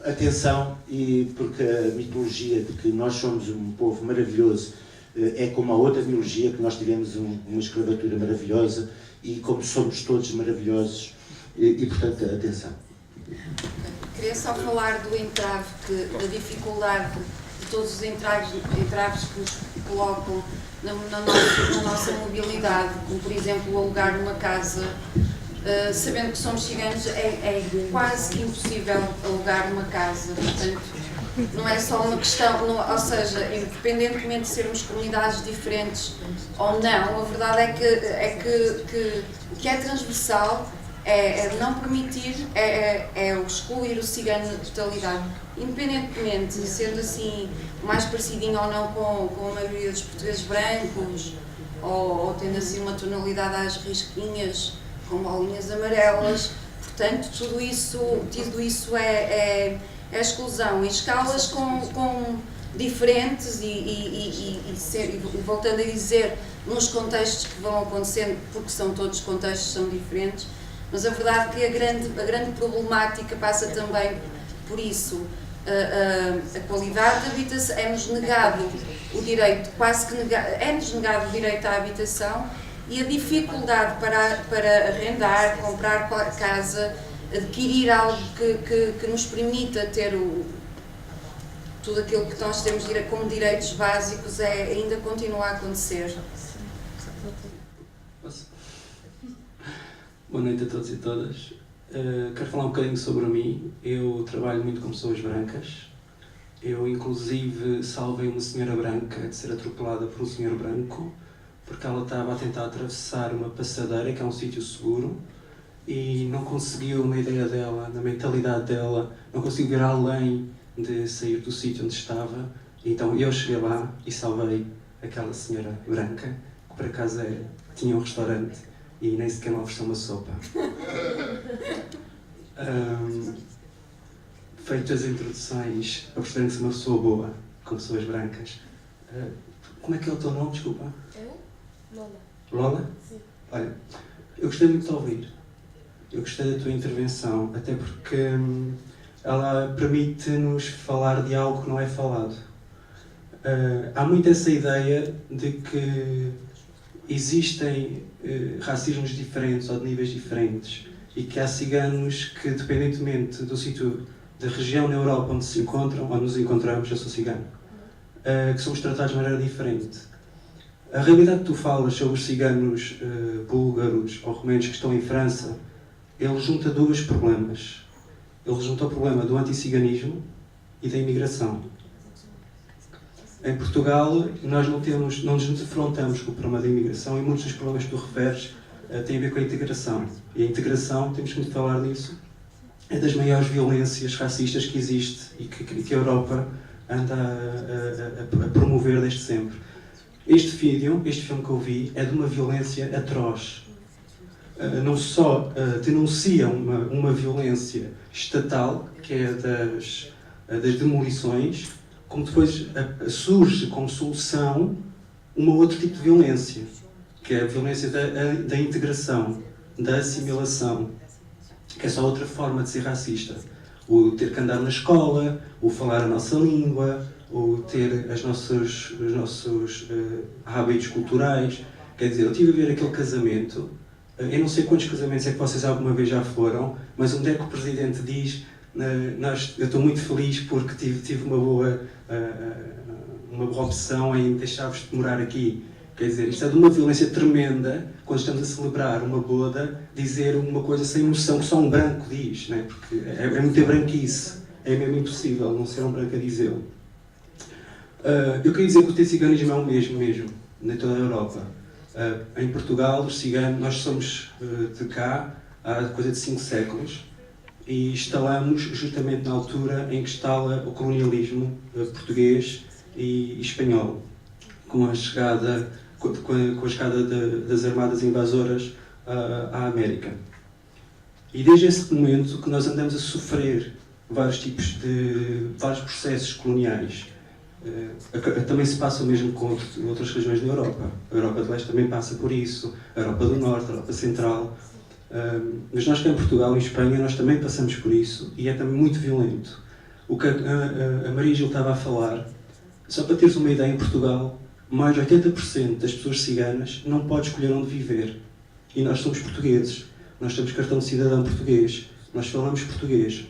atenção, e porque a mitologia de que nós somos um povo maravilhoso é como a outra mitologia, que nós tivemos uma escravatura maravilhosa, e como somos todos maravilhosos, e portanto, atenção. Queria só falar do entrave, da dificuldade de todos os entraves que nos colocam na nossa mobilidade, como por exemplo alugar uma casa, sabendo que somos ciganos, é quase que impossível alugar uma casa, portanto não é só uma questão, ou seja, independentemente de sermos comunidades diferentes ou não, a verdade é que o que é transversal é não permitir, é excluir o cigano na totalidade, independentemente, sendo assim mais parecidinho ou não com a maioria dos portugueses brancos, ou tendo assim uma tonalidade às risquinhas, com bolinhas amarelas, portanto tudo isso é exclusão, em escalas com diferentes e voltando a dizer, nos contextos que vão acontecendo, porque são todos contextos, são diferentes, mas a verdade é que a grande problemática passa também por isso. A qualidade da habitação, é-nos negado o direito, é-nos negado o direito à habitação, e a dificuldade para arrendar, comprar casa, adquirir algo que nos permita ter tudo aquilo que nós temos como direitos básicos ainda continua a acontecer. Boa noite a todos e todas. Quero falar um bocadinho sobre mim. Eu trabalho muito com pessoas brancas. Eu, inclusive, salvei uma senhora branca de ser atropelada por um senhor branco, porque ela estava a tentar atravessar uma passadeira, que é um sítio seguro, e não conseguiu, na ideia dela, na mentalidade dela, não conseguiu ver além de sair do sítio onde estava. Então eu cheguei lá e salvei aquela senhora branca, que por acaso tinha um restaurante e nem sequer me ofereceu uma sopa. Feito as introduções, a perceberem que sou uma pessoa boa, com pessoas brancas. Como é que é o teu nome, desculpa? Eu? Lola. Lola? Sim. Olha, eu gostei muito de ouvir. Eu gostei da tua intervenção, até porque ela permite-nos falar de algo que não é falado. Há muito essa ideia de que existem racismos diferentes ou de níveis diferentes e que há ciganos que, independentemente do sítio, da região na Europa onde se encontram, onde nos encontramos, eu sou cigano, que somos tratados de maneira diferente. A realidade que tu falas sobre os ciganos búlgaros ou romenos que estão em França, ele junta dois problemas. Ele junta o problema do anticiganismo e da imigração. Em Portugal, nós não nos defrontamos com o problema da imigração e muitos dos problemas que tu referes têm a ver com a integração. E a integração, temos muito de falar disso, é das maiores violências racistas que existe e que a Europa anda a promover desde sempre. Este filme que eu vi, é de uma violência atroz. Não só denuncia uma violência estatal, que é das demolições, como depois surge como solução um outro tipo de violência, que é a violência da integração, da assimilação, que é só outra forma de ser racista. O ter que andar na escola, o falar a nossa língua, o ter os nossos hábitos culturais. Quer dizer, eu estive a ver aquele casamento, eu não sei quantos casamentos é que vocês alguma vez já foram, mas onde é que o Presidente diz eu estou muito feliz porque tive uma boa opção em deixar-vos de morar aqui. Quer dizer, isto é de uma violência tremenda, quando estamos a celebrar uma boda, dizer uma coisa sem noção que só um branco diz, né? Porque é muita branquice, é mesmo impossível não ser um branco a dizê-lo. Eu queria dizer que o teciganismo é o mesmo, em toda a Europa. Em Portugal, os ciganos, nós somos de cá há coisa de 5 séculos e instalamos justamente na altura em que instala o colonialismo português e espanhol, com a chegada das armadas invasoras à América. E desde esse momento que nós andamos a sofrer vários processos coloniais. Também se passa o mesmo com outras regiões da Europa. A Europa de Leste também passa por isso, a Europa do Norte, a Europa Central. Mas nós cá em Portugal, em Espanha, nós também passamos por isso e é também muito violento. O que a Maria Gil estava a falar, só para teres uma ideia, em Portugal, mais de 80% das pessoas ciganas não podem escolher onde viver. E nós somos portugueses, nós temos cartão de cidadão português, nós falamos português.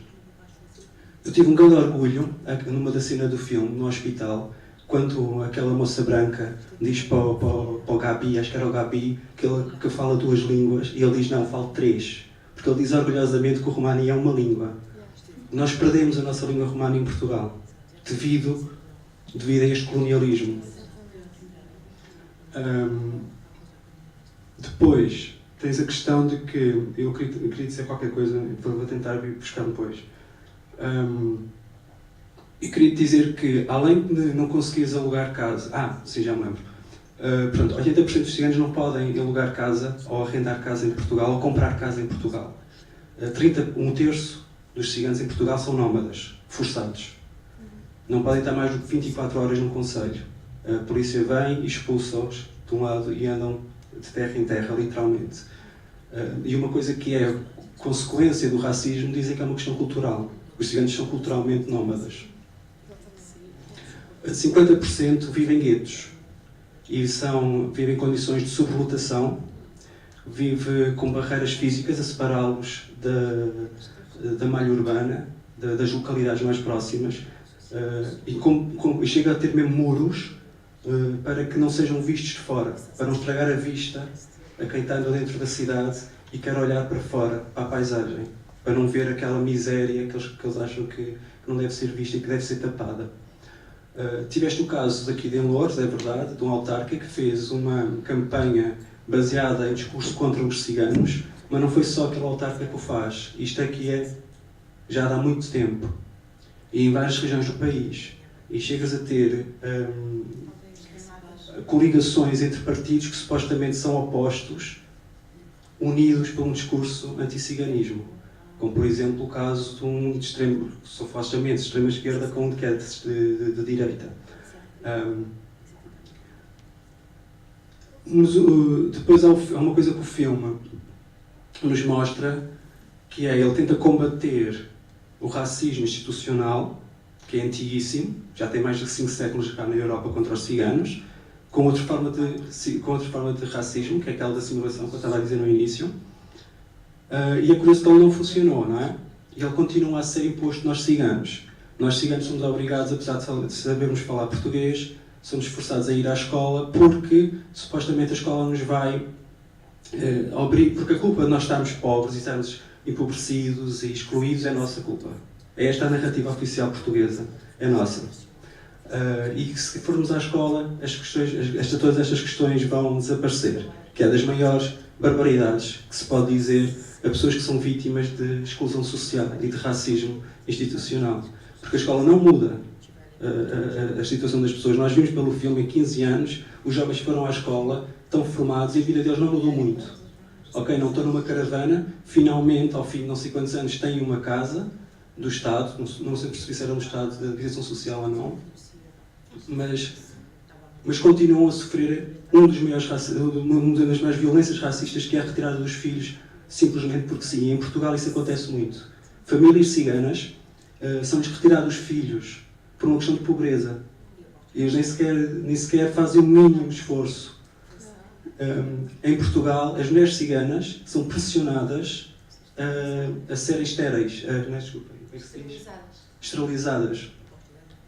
Eu tive um grande orgulho, numa da cena do filme, no hospital, quando aquela moça branca diz para o Gabi, acho que era o Gabi, que fala 2 línguas, e ele diz, não, falo 3. Porque ele diz orgulhosamente que o romani é uma língua. Nós perdemos a nossa língua romana em Portugal, devido a este colonialismo. Depois, tens a questão de que, eu queria dizer qualquer coisa, vou tentar vir buscar depois. Eu queria dizer que, além de não conseguires alugar casa... sim, já me lembro. Portanto, 80% dos ciganos não podem alugar casa, ou arrendar casa em Portugal, ou comprar casa em Portugal. 1/3 dos ciganos em Portugal são nómadas, forçados. Não podem estar mais do que 24 horas no concelho. A polícia vem e expulsa-os de um lado e andam de terra em terra, literalmente. E uma coisa que é consequência do racismo, dizem que é uma questão cultural. Os ciganos são culturalmente nómadas. 50% vivem em guetos e vivem em condições de sublotação, vivem com barreiras físicas a separá-los da malha urbana, das localidades mais próximas, e chega a ter mesmo muros para que não sejam vistos de fora, para não estragar a vista a quem está dentro da cidade e quer olhar para fora, para a paisagem, para não ver aquela miséria que eles acham que não deve ser vista e que deve ser tapada. Tiveste o caso daqui de Loures, é verdade, de um autarca que fez uma campanha baseada em discurso contra os ciganos, mas não foi só aquele autarca que o faz. Isto aqui já há muito tempo, e em várias regiões do país. E chegas a ter coligações entre partidos que supostamente são opostos, unidos por um discurso anti-ciganismo. Como, por exemplo, o caso de um de extremo, supostamente de extrema-esquerda com um que é de direita. Depois há uma coisa que o filme nos mostra, que é, ele tenta combater o racismo institucional, que é antiguíssimo, já tem mais de 5 séculos cá na Europa contra os ciganos, com outra forma de racismo, que é aquela da assimilação que eu estava a dizer no início. E é curioso que ele não funcionou, não é? E ele continua a ser imposto nós ciganos. Nós ciganos somos obrigados, apesar de sabermos falar português, somos forçados a ir à escola porque supostamente a escola nos vai porque a culpa de nós estarmos pobres e estarmos empobrecidos e excluídos é nossa culpa. É esta a narrativa oficial portuguesa, é nossa. E se formos à escola, todas estas questões vão desaparecer, que é das maiores barbaridades que se pode dizer a pessoas que são vítimas de exclusão social e de racismo institucional. Porque a escola não muda a situação das pessoas. Nós vimos pelo filme, em 15 anos, os jovens foram à escola, estão formados e a vida deles não mudou muito. Ok, não estão numa caravana, finalmente, ao fim de não sei quantos anos, têm uma casa do Estado, não sei se era um Estado de habitação social ou não, mas continuam a sofrer uma das maiores violências racistas, que é a retirada dos filhos, simplesmente porque sim. E em Portugal isso acontece muito. Famílias ciganas são-lhes retirados os filhos por uma questão de pobreza. E eles nem sequer fazem o mínimo esforço. Em Portugal, as mulheres ciganas são pressionadas a serem estéreis, esterilizadas.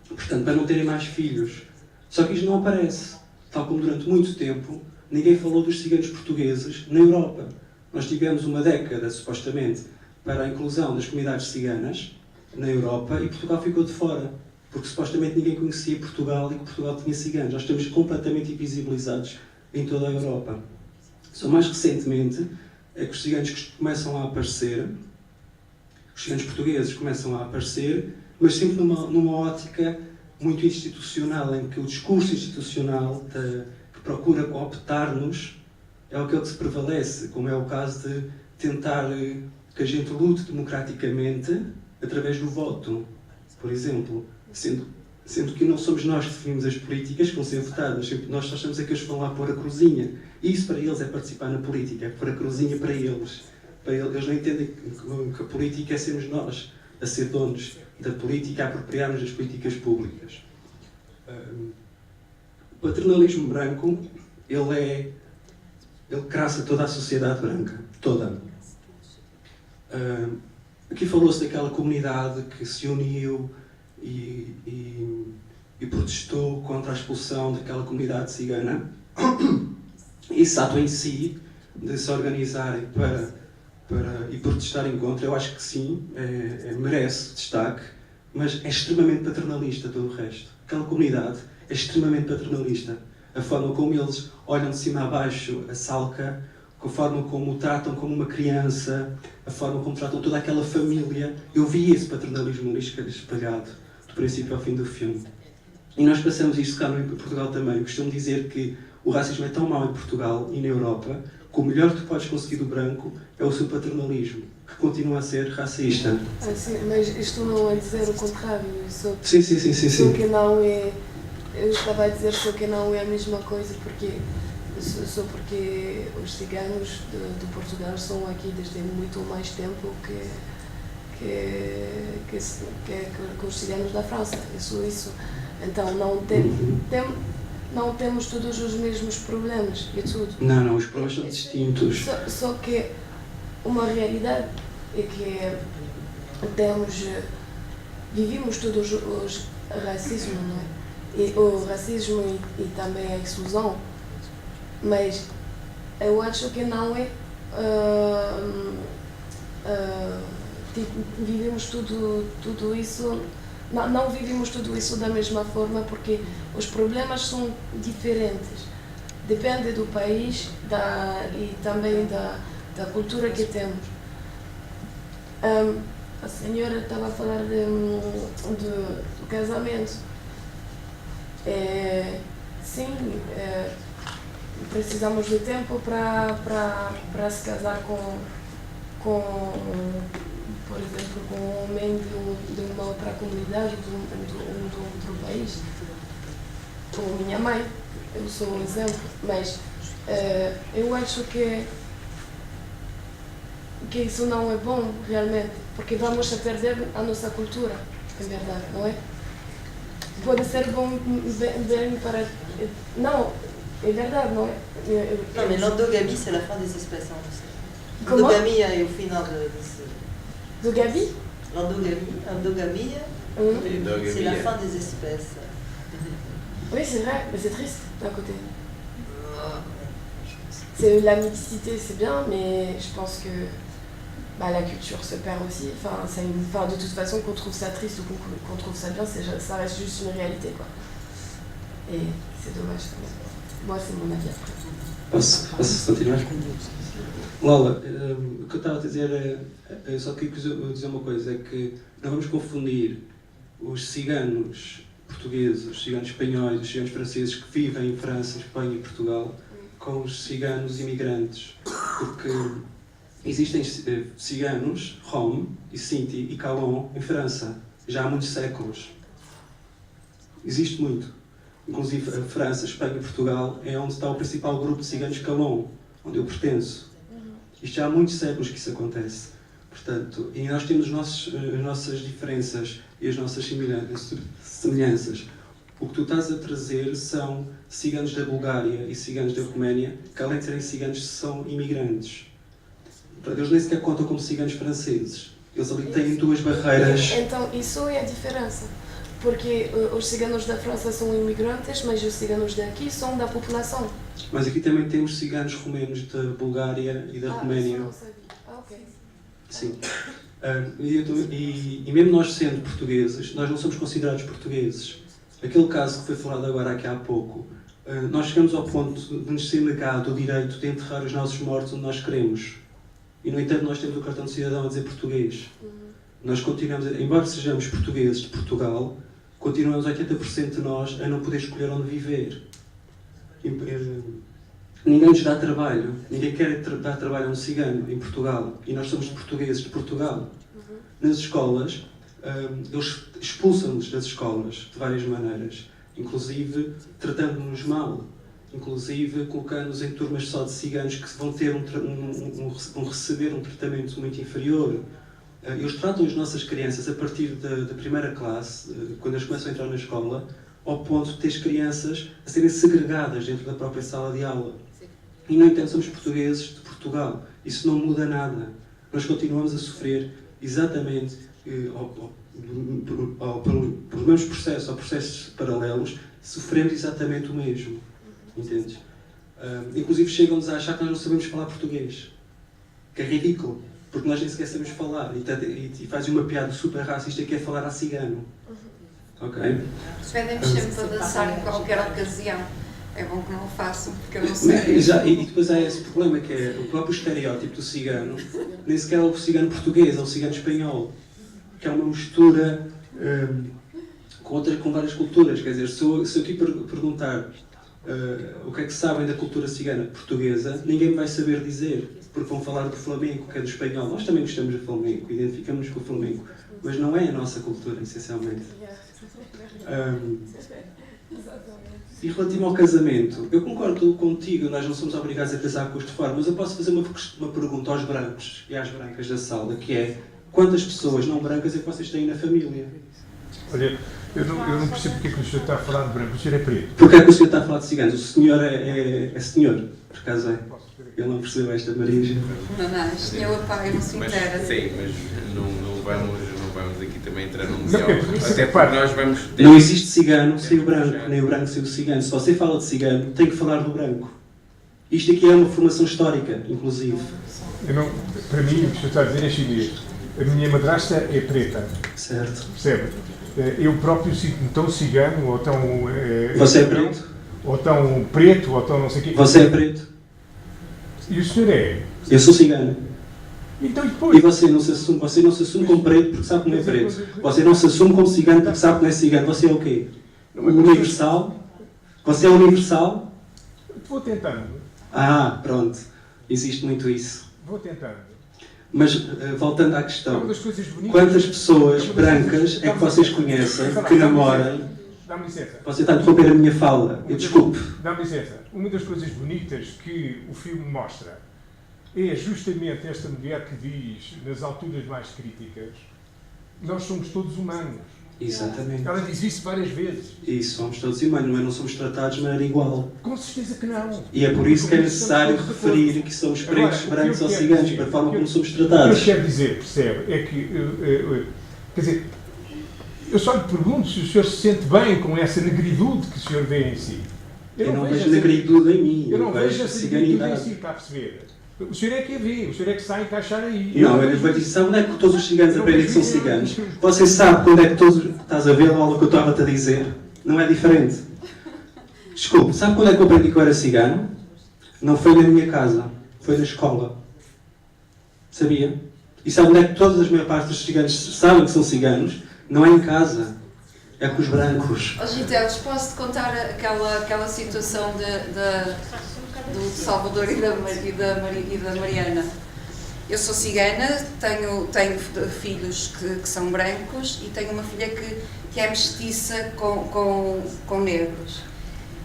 Portanto, para não terem mais filhos. Só que isto não aparece. Tal como durante muito tempo ninguém falou dos ciganos portugueses na Europa. Nós tivemos uma década, supostamente, para a inclusão das comunidades ciganas na Europa e Portugal ficou de fora. Porque supostamente ninguém conhecia Portugal e que Portugal tinha ciganos. Nós estamos completamente invisibilizados em toda a Europa. Só mais recentemente é que os ciganos começam a aparecer, os ciganos portugueses começam a aparecer, mas sempre numa ótica muito institucional, em que o discurso institucional que procura cooptar-nos é aquele que se prevalece, como é o caso de tentar que a gente lute democraticamente através do voto, por exemplo, sendo que não somos nós que definimos as políticas que vão ser votadas, sempre nós só achamos é que eles vão lá pôr a cruzinha. E isso para eles é participar na política, é pôr a cruzinha para eles. Eles não entendem que a política é sermos nós a ser donos da política, a apropriarmos das políticas públicas. O paternalismo branco, ele craça toda a sociedade branca, toda. Aqui falou-se daquela comunidade que se uniu e protestou contra a expulsão daquela comunidade cigana. Esse ato em si, de se organizarem e protestarem contra, eu acho que sim, merece destaque, mas é extremamente paternalista todo o resto. Aquela comunidade é extremamente paternalista. A forma como eles olham de cima a baixo a Salca, a forma como o tratam como uma criança, a forma como tratam toda aquela família. Eu vi esse paternalismo espalhado, do princípio ao fim do filme. E nós passamos isto cá em Portugal também. Eu costumo dizer que o racismo é tão mau em Portugal e na Europa que o melhor que tu podes conseguir do branco é o seu paternalismo, que continua a ser racista. Sim, mas isto não é dizer o contrário. Sim. Que não é, eu estava a dizer só que não é a mesma coisa, só porque os ciganos de Portugal estão aqui desde muito mais tempo que os ciganos da França. Isso. Então não temos todos os mesmos problemas e tudo. Não, os problemas são distintos. Só que uma realidade é que vivimos todos os racismo, não é? E o racismo e também a exclusão, mas eu acho que não é vivemos tudo isso. Não vivemos tudo isso da mesma forma, porque os problemas são diferentes. Depende do país e também da cultura que temos. A senhora estava a falar do casamento. sim, precisamos de tempo para se casar com, por exemplo, com um homem de uma outra comunidade, de um outro país. Com minha mãe, eu sou um exemplo, mas eu acho que isso não é bom realmente, porque vamos a perder a nossa cultura, é verdade, não é? Pode ser bom bem para... Não, é verdade, não é? Non, mais l'endogamie, c'est la fin des espèces. Hein, tu sais. Comment? L'endogamie est au final de ce... Do Gabi? L'endogamie, c'est la fin des espèces. Oui, c'est vrai, mais c'est triste d'un côté. C'est la mixité, c'est bien, mais je pense que la culture se perd aussi. Enfin, de toute façon, qu'on trouve ça triste ou qu'on trouve ça bien, ça reste juste une réalité, quoi. Et c'est dommage. Moi, c'est mon avis après. Posso continuar? Lola, o que eu estava a dizer é, só queria dizer uma coisa, é que não vamos confundir os ciganos portugueses, os ciganos espanhóis, os ciganos franceses que vivem em França, Espanha e Portugal com os ciganos imigrantes, porque existem ciganos, Rom, e Sinti e Calon em França, já há muitos séculos. Existe muito. Inclusive a França, Espanha e Portugal é onde está o principal grupo de ciganos Calon, onde eu pertenço. Isto já há muitos séculos que isso acontece. Portanto, e nós temos as nossas diferenças e as nossas semelhanças. O que tu estás a trazer são ciganos da Bulgária e ciganos da Roménia, que além de serem ciganos, são imigrantes. Eles nem sequer contam como ciganos franceses. Eles ali têm duas barreiras. Então, isso é a diferença. Porque os ciganos da França são imigrantes, mas os ciganos daqui são da população. Mas aqui também temos ciganos romenos da Bulgária e da Roménia. Isso não sabia. Ok. Sim. E mesmo nós sendo portugueses, nós não somos considerados portugueses. Aquele caso que foi falado agora aqui há pouco, nós chegamos ao ponto de nos ser negado o direito de enterrar os nossos mortos onde nós queremos. E, no entanto, nós temos o cartão de cidadão a dizer português. Nós continuamos, embora sejamos portugueses de Portugal, continuamos 80% de nós a não poder escolher onde viver. Ninguém nos dá trabalho, ninguém quer dar trabalho a um cigano em Portugal, e nós somos portugueses de Portugal. Nas escolas, eles expulsam-nos das escolas de várias maneiras, inclusive tratando-nos mal, inclusive colocando-nos em turmas só de ciganos que vão ter vão receber um tratamento muito inferior. Eles tratam as nossas crianças a partir da primeira classe, quando eles começam a entrar na escola, ao ponto de ter as crianças a serem segregadas dentro da própria sala de aula. E, no entanto, somos portugueses de Portugal. Isso não muda nada. Nós continuamos a sofrer exatamente pelos mesmos processos ou processos paralelos, sofremos exatamente o mesmo. Entendes? Inclusive chegam-nos a achar que nós não sabemos falar português. Que é ridículo. Porque nós nem sequer sabemos falar e fazem uma piada super racista que é falar a cigano. Ok? Pedem-me sempre para dançar em qualquer ocasião. É bom que não o façam, porque eu não sei. E depois há esse problema que é o próprio estereótipo do cigano, nem sequer é o cigano português, é o cigano espanhol, que é uma mistura com várias culturas. Quer dizer, se eu aqui perguntar o que é que sabem da cultura cigana portuguesa, ninguém me vai saber dizer. Porque vão falar do flamenco, que é do espanhol. Nós também gostamos do flamenco, identificamos-nos com o flamenco, mas não é a nossa cultura, essencialmente. E relativo ao casamento, eu concordo contigo, nós não somos obrigados a casar com custo fora, mas eu posso fazer uma pergunta aos brancos e às brancas da sala, que é: quantas pessoas não brancas é que vocês têm na família? Olha, eu não percebo porque é que o senhor está a falar de branco, o senhor é preto. Porque é que o senhor está a falar de ciganos? O senhor é senhor, por acaso é. Ele não percebeu esta Maria. Não, isto é o pai, não se inteira. Sim, mas não vamos aqui também entrar num diálogo. Até porque nós vamos ter... Não existe cigano sem o branco, nem o branco sem o cigano. Se você fala de cigano, tem que falar do branco. Isto aqui é uma formação histórica, inclusive. Para mim, o que o senhor está a dizer é chinês. A minha madrasta é preta. Certo. Percebe? Eu próprio sinto-me tão cigano, ou tão... Você é preto? Ou tão preto, ou tão não sei o quê. Você é preto? E o senhor é? Eu sou cigano. Então, e depois? E você não se assume como preto porque sabe que não é preto. Você não se assume como cigano porque sabe que não é cigano. Você é o quê? O universal? Você é universal? Vou tentando. Ah, pronto. Existe muito isso. Vou tentando. Mas, voltando à É questão, uma das coisas bonitas. quantas pessoas brancas é que vocês conhecem que namoram? Dá-me licença. Você está a interromper a minha fala. Eu desculpe. Dá-me licença. Uma das coisas bonitas que o filme mostra é justamente esta mulher que diz, nas alturas mais críticas, nós somos todos humanos. Exatamente. Ela diz isso várias vezes. E somos todos humanos, mas não somos tratados de maneira igual. Com certeza que não. E é por isso que é necessário referir que somos pretos, brancos ou ciganos, para a forma como somos tratados. O que eu quero dizer, percebe, é que, quer dizer, eu só lhe pergunto se o senhor se sente bem com essa negritude que o senhor vê em si. Eu não vejo negritude em mim, eu não vejo essa negritude em ciganidade. si, está a perceber? O senhor é que a vê, o senhor é que sai encaixar aí. Não, eu vou dizer, sabe onde é que todos os ciganos aprendem que são ciganos? Você sabe quando é que todos... Estás a ver a aula que eu estava-te a dizer? Não é diferente. Desculpe, sabe quando é que eu aprendi que eu era cigano? Não foi na minha casa, foi na escola. Sabia? E sabe onde é que todas as maior parte dos ciganos sabem que são ciganos? Não é em casa, é com os brancos. Ó Gitelos, posso-te contar aquela situação do Salvador e da Mariana? Eu sou cigana, tenho filhos que são brancos e tenho uma filha que é mestiça com negros.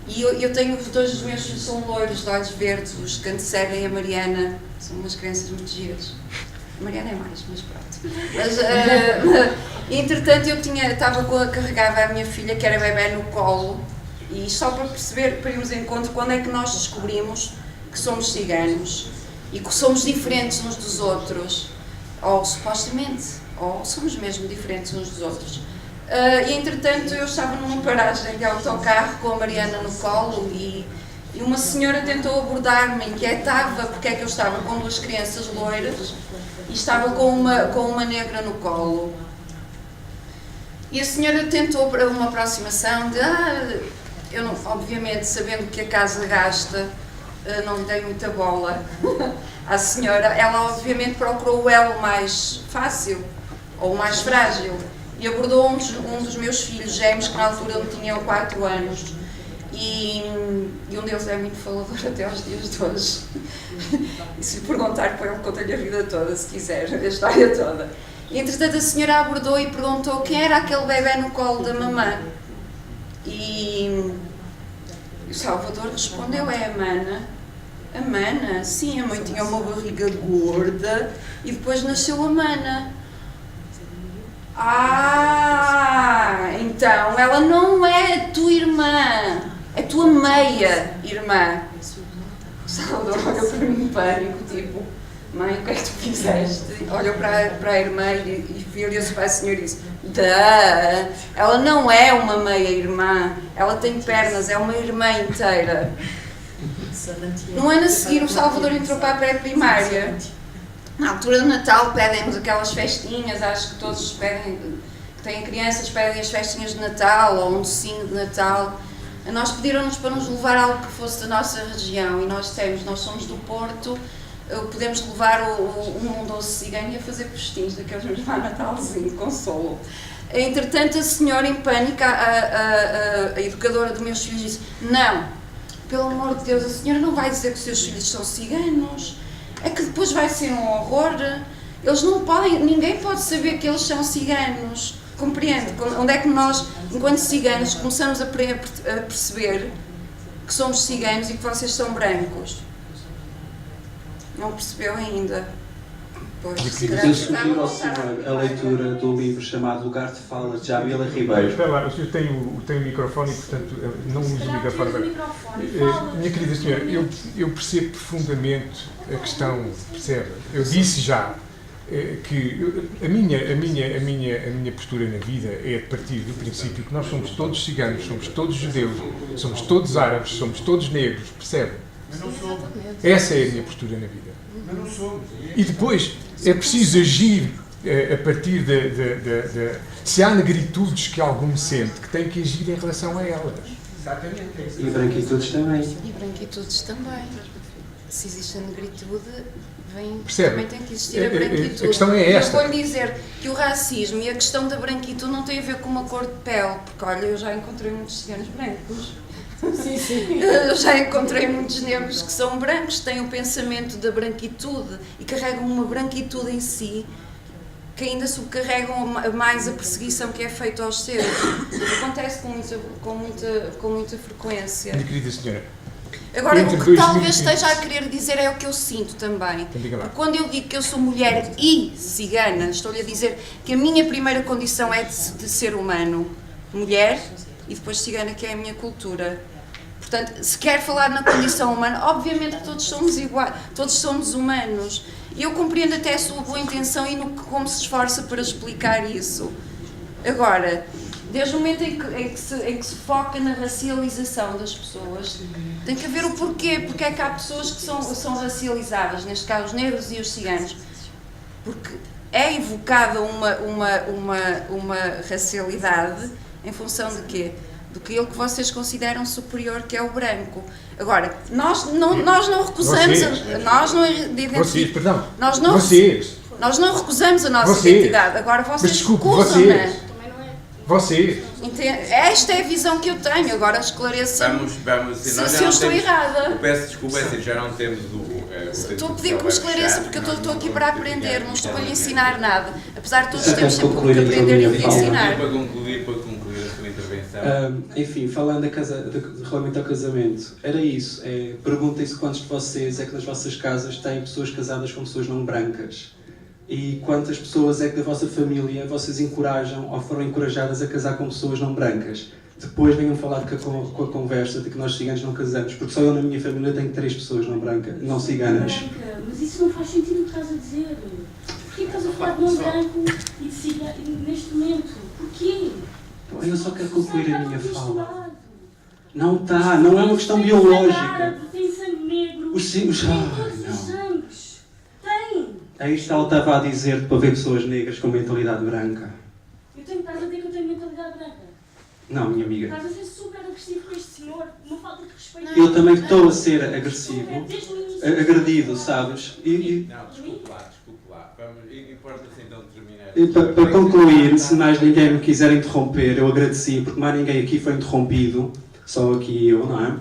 E eu tenho dois dos meus filhos são loiros, de olhos verdes, os que antecedem a Mariana, são umas crianças muito giras. A Mariana é mais, mas pronto. Mas, entretanto, carregava a minha filha, que era bebé, no colo, e só para irmos em conta quando é que nós descobrimos que somos ciganos e que somos diferentes uns dos outros, ou supostamente, ou somos mesmo diferentes uns dos outros. E entretanto eu estava numa paragem de autocarro com a Mariana no colo e uma senhora tentou abordar-me, inquietava porque é que eu estava com duas crianças loiras e estava com uma negra no colo. E a senhora tentou para uma aproximação de, eu não, obviamente sabendo que a casa gasta, não lhe dei muita bola à senhora, ela obviamente procurou o elo mais fácil ou mais frágil e abordou um dos meus filhos gêmeos que na altura me tinham 4 anos e um deles é muito falador até aos dias de hoje. E se lhe perguntar para ele, conta-lhe a vida toda, se quiser, a história toda. E entretanto a senhora abordou e perguntou quem era aquele bebé no colo da mamã. E o Salvador respondeu, é a Mana. A Mana? Sim, a mãe tinha uma barriga gorda e depois nasceu a Mana. Então ela não é a tua irmã, é a tua meia-irmã. O Salvador olhou para mim em pânico, tipo, mãe, o que é que tu fizeste? Olhou para a irmã e virou-se para a senhora e disse, ela não é uma meia-irmã, ela tem pernas, é uma irmã inteira. No ano a seguir o Salvador entrou para a pré-primária. Na altura do Natal pedem-nos aquelas festinhas, acho que todos pedem, que têm crianças, pedem as festinhas de Natal ou um docinho de Natal. Nós pediram-nos para nos levar algo que fosse da nossa região e nós somos do Porto, podemos levar um doce cigano e a fazer postinhos daqueles meus para Natalzinho, de consolo. Entretanto, a senhora em pânico, a educadora dos meus filhos disse, não, pelo amor de Deus, a senhora não vai dizer que os seus filhos são ciganos. É que depois vai ser um horror, eles não podem, ninguém pode saber que eles são ciganos, compreende? Onde é que nós, enquanto ciganos, começamos a perceber que somos ciganos e que vocês são brancos? Não percebeu ainda? Pois, Eu sugiro ao senhor a leitura do livro chamado Lugar de Fala, de Jamila Ribeiro. Espera lá, o senhor tem o microfone e, portanto, não usa o microfone. Minha querida senhora, eu percebo profundamente a questão, percebe? Eu disse já que a minha postura na vida é a partir do princípio que nós somos todos ciganos, somos todos judeus, somos todos árabes, somos todos negros, percebe? Essa é a minha postura na vida. E depois é preciso agir a partir de se há negritudes que algum sente, que tem que agir em relação a elas. Exatamente. E branquitudes também. E branquitudes também. Se existe a negritude, percebe? Também tem que existir a branquitude. A questão é esta. Eu vou-lhe dizer que o racismo e a questão da branquitude não tem a ver com uma cor de pele, porque olha, eu já encontrei muitos ciganos brancos. Sim, sim. Eu já encontrei muitos negros que são brancos, têm o pensamento da branquitude e carregam uma branquitude em si que ainda subcarregam mais a perseguição que é feita aos seus. Acontece com muita frequência. Minha querida senhora. Agora, o que talvez esteja a querer dizer é o que eu sinto também. Porque quando eu digo que eu sou mulher e cigana, estou-lhe a dizer que a minha primeira condição é de ser humano, mulher, e depois cigana, que é a minha cultura. Portanto, se quer falar na condição humana, obviamente que todos somos iguais, todos somos humanos. E eu compreendo até a sua boa intenção e como se esforça para explicar isso. Agora, desde o momento em que se foca na racialização das pessoas, tem que haver o porquê. Porque é que há pessoas que são racializadas, neste caso os negros e os ciganos. Porque é evocada uma racialidade em função de quê? Do que aquilo que vocês consideram superior, que é o branco. Agora, nós não recusamos nós não recusamos a nossa identidade. Agora vocês recusam-na. Esta é a visão que eu tenho. Agora esclareço-me se eu estou errada. Eu peço desculpa, já não temos estou a pedir que me esclareça, porque eu estou aqui para aprender, não estou para lhe ensinar nada. Apesar de todos temos sempre que aprender e que ensinar. Para concluir a sua intervenção. Enfim, falando relativamente ao casamento, era isso. Perguntem-se quantos de vocês é que nas vossas casas têm pessoas casadas com pessoas não brancas. E quantas pessoas é que da vossa família vocês encorajam ou foram encorajadas a casar com pessoas não brancas? Depois venham falar com a conversa de que nós ciganos não casamos, porque só eu na minha família tenho 3 pessoas não brancas, não ciganas. Mas isso não faz sentido o que estás a dizer. Porquê estás a falar de não branco e de cigano neste momento? Porquê? Eu só quero concluir a minha fala. Não está, não é uma questão biológica. Tem sangue negro, tem todos os sangues. Tem. Aí está, ele estava a dizer para ver pessoas negras com mentalidade branca. Estás a dizer que eu tenho mentalidade branca? Não, minha amiga. Estás a ser super agressivo com este senhor, uma falta de respeito. Eu também estou a ser agressivo, agredido, sabes? Não, desculpe lá. Importa-se então terminar. Para concluir, se mais ninguém me quiser interromper, eu agradeci, porque mais ninguém aqui foi interrompido, só aqui eu, não é?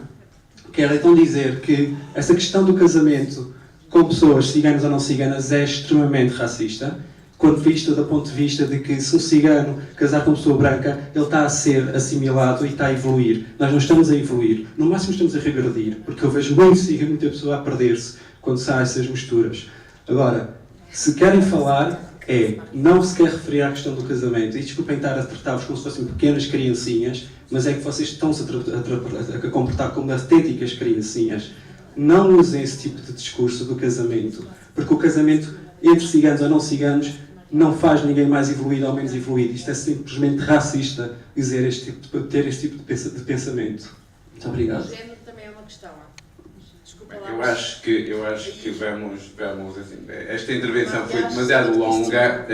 Quero então dizer que essa questão do casamento com pessoas ciganas ou não ciganas é extremamente racista, quando visto do ponto de vista de que se um cigano casar com uma pessoa branca, ele está a ser assimilado e está a evoluir. Nós não estamos a evoluir, no máximo estamos a regredir, porque eu vejo muita pessoa a perder-se quando saem essas misturas. Agora, se querem falar, não se quer referir à questão do casamento, e desculpem estar a tratar-vos como se fossem pequenas criancinhas, mas é que vocês estão-se a comportar como autênticas criancinhas. Não usem esse tipo de discurso do casamento, porque o casamento entre ciganos ou não ciganos não faz ninguém mais evoluído ou menos evoluído. Isto é simplesmente racista dizer ter este tipo de pensamento. Muito obrigado. O género também é uma questão. Desculpa lá. Eu acho que vamos assim, esta intervenção foi demasiado longa.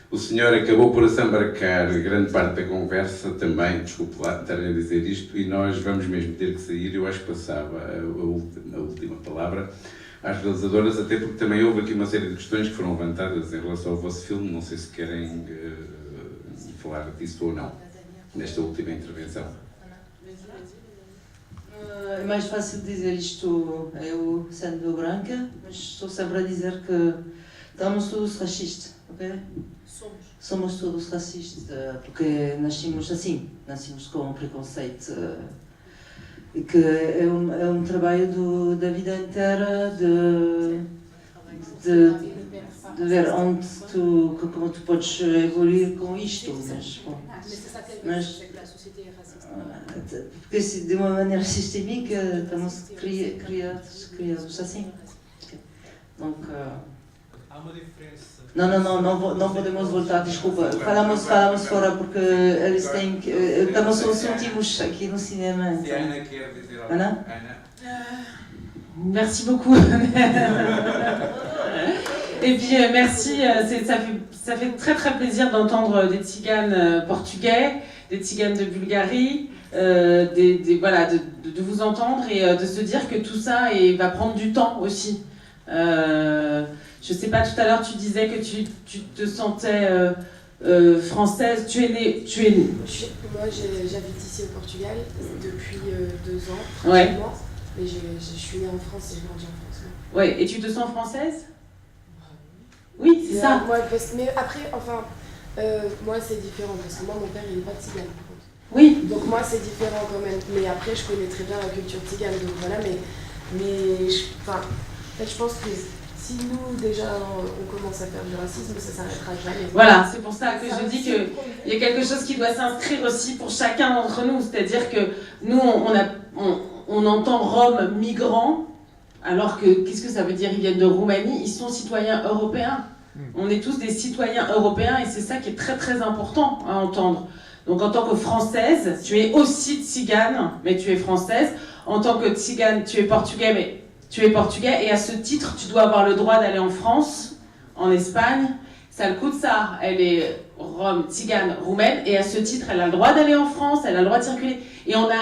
O senhor acabou por assambarcar grande parte da conversa também, desculpe lá estar a dizer isto, e nós vamos mesmo ter que sair. Eu acho que passava a última palavra às realizadoras, até porque também houve aqui uma série de questões que foram levantadas em relação ao vosso filme. Não sei se querem falar disso ou não, nesta última intervenção. É mais fácil dizer isto eu sendo branca, mas estou sempre a dizer que estamos todos racistas, ok? Somos todos racistas, porque nascemos assim, nascemos com preconceito. E que é um trabalho da vida inteira de ver como tu podes evoluir com isto. Porque de uma maneira sistémica estamos criados assim. Donc, há uma diferença. Não podemos voltar, desculpa. Falamos fora porque eles têm que. Estamos os últimos aqui no cinema. Se a Ana quer dizer algo. Ana? Merci beaucoup. Et puis merci, ça fait très très plaisir d'entendre des tziganes portugais, des tziganes de Bulgarie, voilà, de vous entendre et de se dire que tout ça va prendre du temps aussi. Je sais pas, tout à l'heure tu disais que tu te sentais française, tu es née... Moi, j'habite ici au Portugal depuis 2 ans, Ouais. pratiquement. Mais je suis née en France et je grandis en France. Ouais, et tu te sens française? Oui, c'est ça. Moi, mais après, enfin, moi c'est différent parce que moi, mon père, il n'est pas tzigane. Oui. Donc moi, c'est différent quand même. Mais après, je connais très bien la culture tzigane. Donc voilà, enfin, en fait, je pense que si nous, déjà, on commence à faire du racisme, ça s'arrêtera jamais. Voilà, c'est pour ça que je dis qu'il y a quelque chose qui doit s'inscrire aussi pour chacun d'entre nous. C'est-à-dire que nous, on entend Roms migrants, alors que, qu'est-ce que ça veut dire? Ils viennent de Roumanie, ils sont citoyens européens. On est tous des citoyens européens et c'est ça qui est très très important à entendre. Donc en tant que Française, tu es aussi tzigane, mais tu es française. En tant que tzigane, tu es portugais, mais tu es portugais. Et à ce titre, tu dois avoir le droit d'aller en France, en Espagne. Salkutsa, elle est Rome, tzigane, roumaine. Et à ce titre, elle a le droit d'aller en France, elle a le droit de circuler. Et on a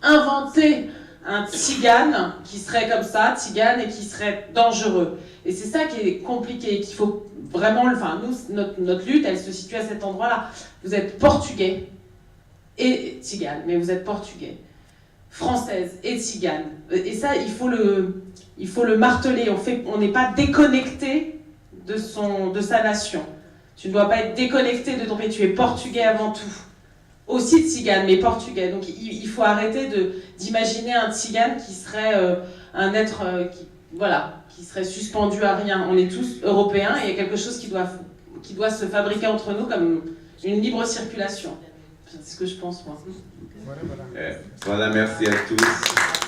inventé un tzigane qui serait comme ça, tzigane, et qui serait dangereux. Et c'est ça qui est compliqué, qu'il faut vraiment... Enfin, nous, notre lutte, elle se situe à cet endroit-là. Vous êtes portugais et tzigane, mais vous êtes portugais, française et tzigane. Et ça, il faut le marteler. On n'est pas déconnecté de sa nation. Tu ne dois pas être déconnecté de ton pays. Tu es portugais avant tout. Aussi tzigane, mais portugais. Donc il faut arrêter d'imaginer un tzigane qui serait un être qui serait suspendu à rien. On est tous européens et il y a quelque chose qui doit se fabriquer entre nous comme une libre circulation. C'est ce que je pense, moi. Voilà, merci à tous.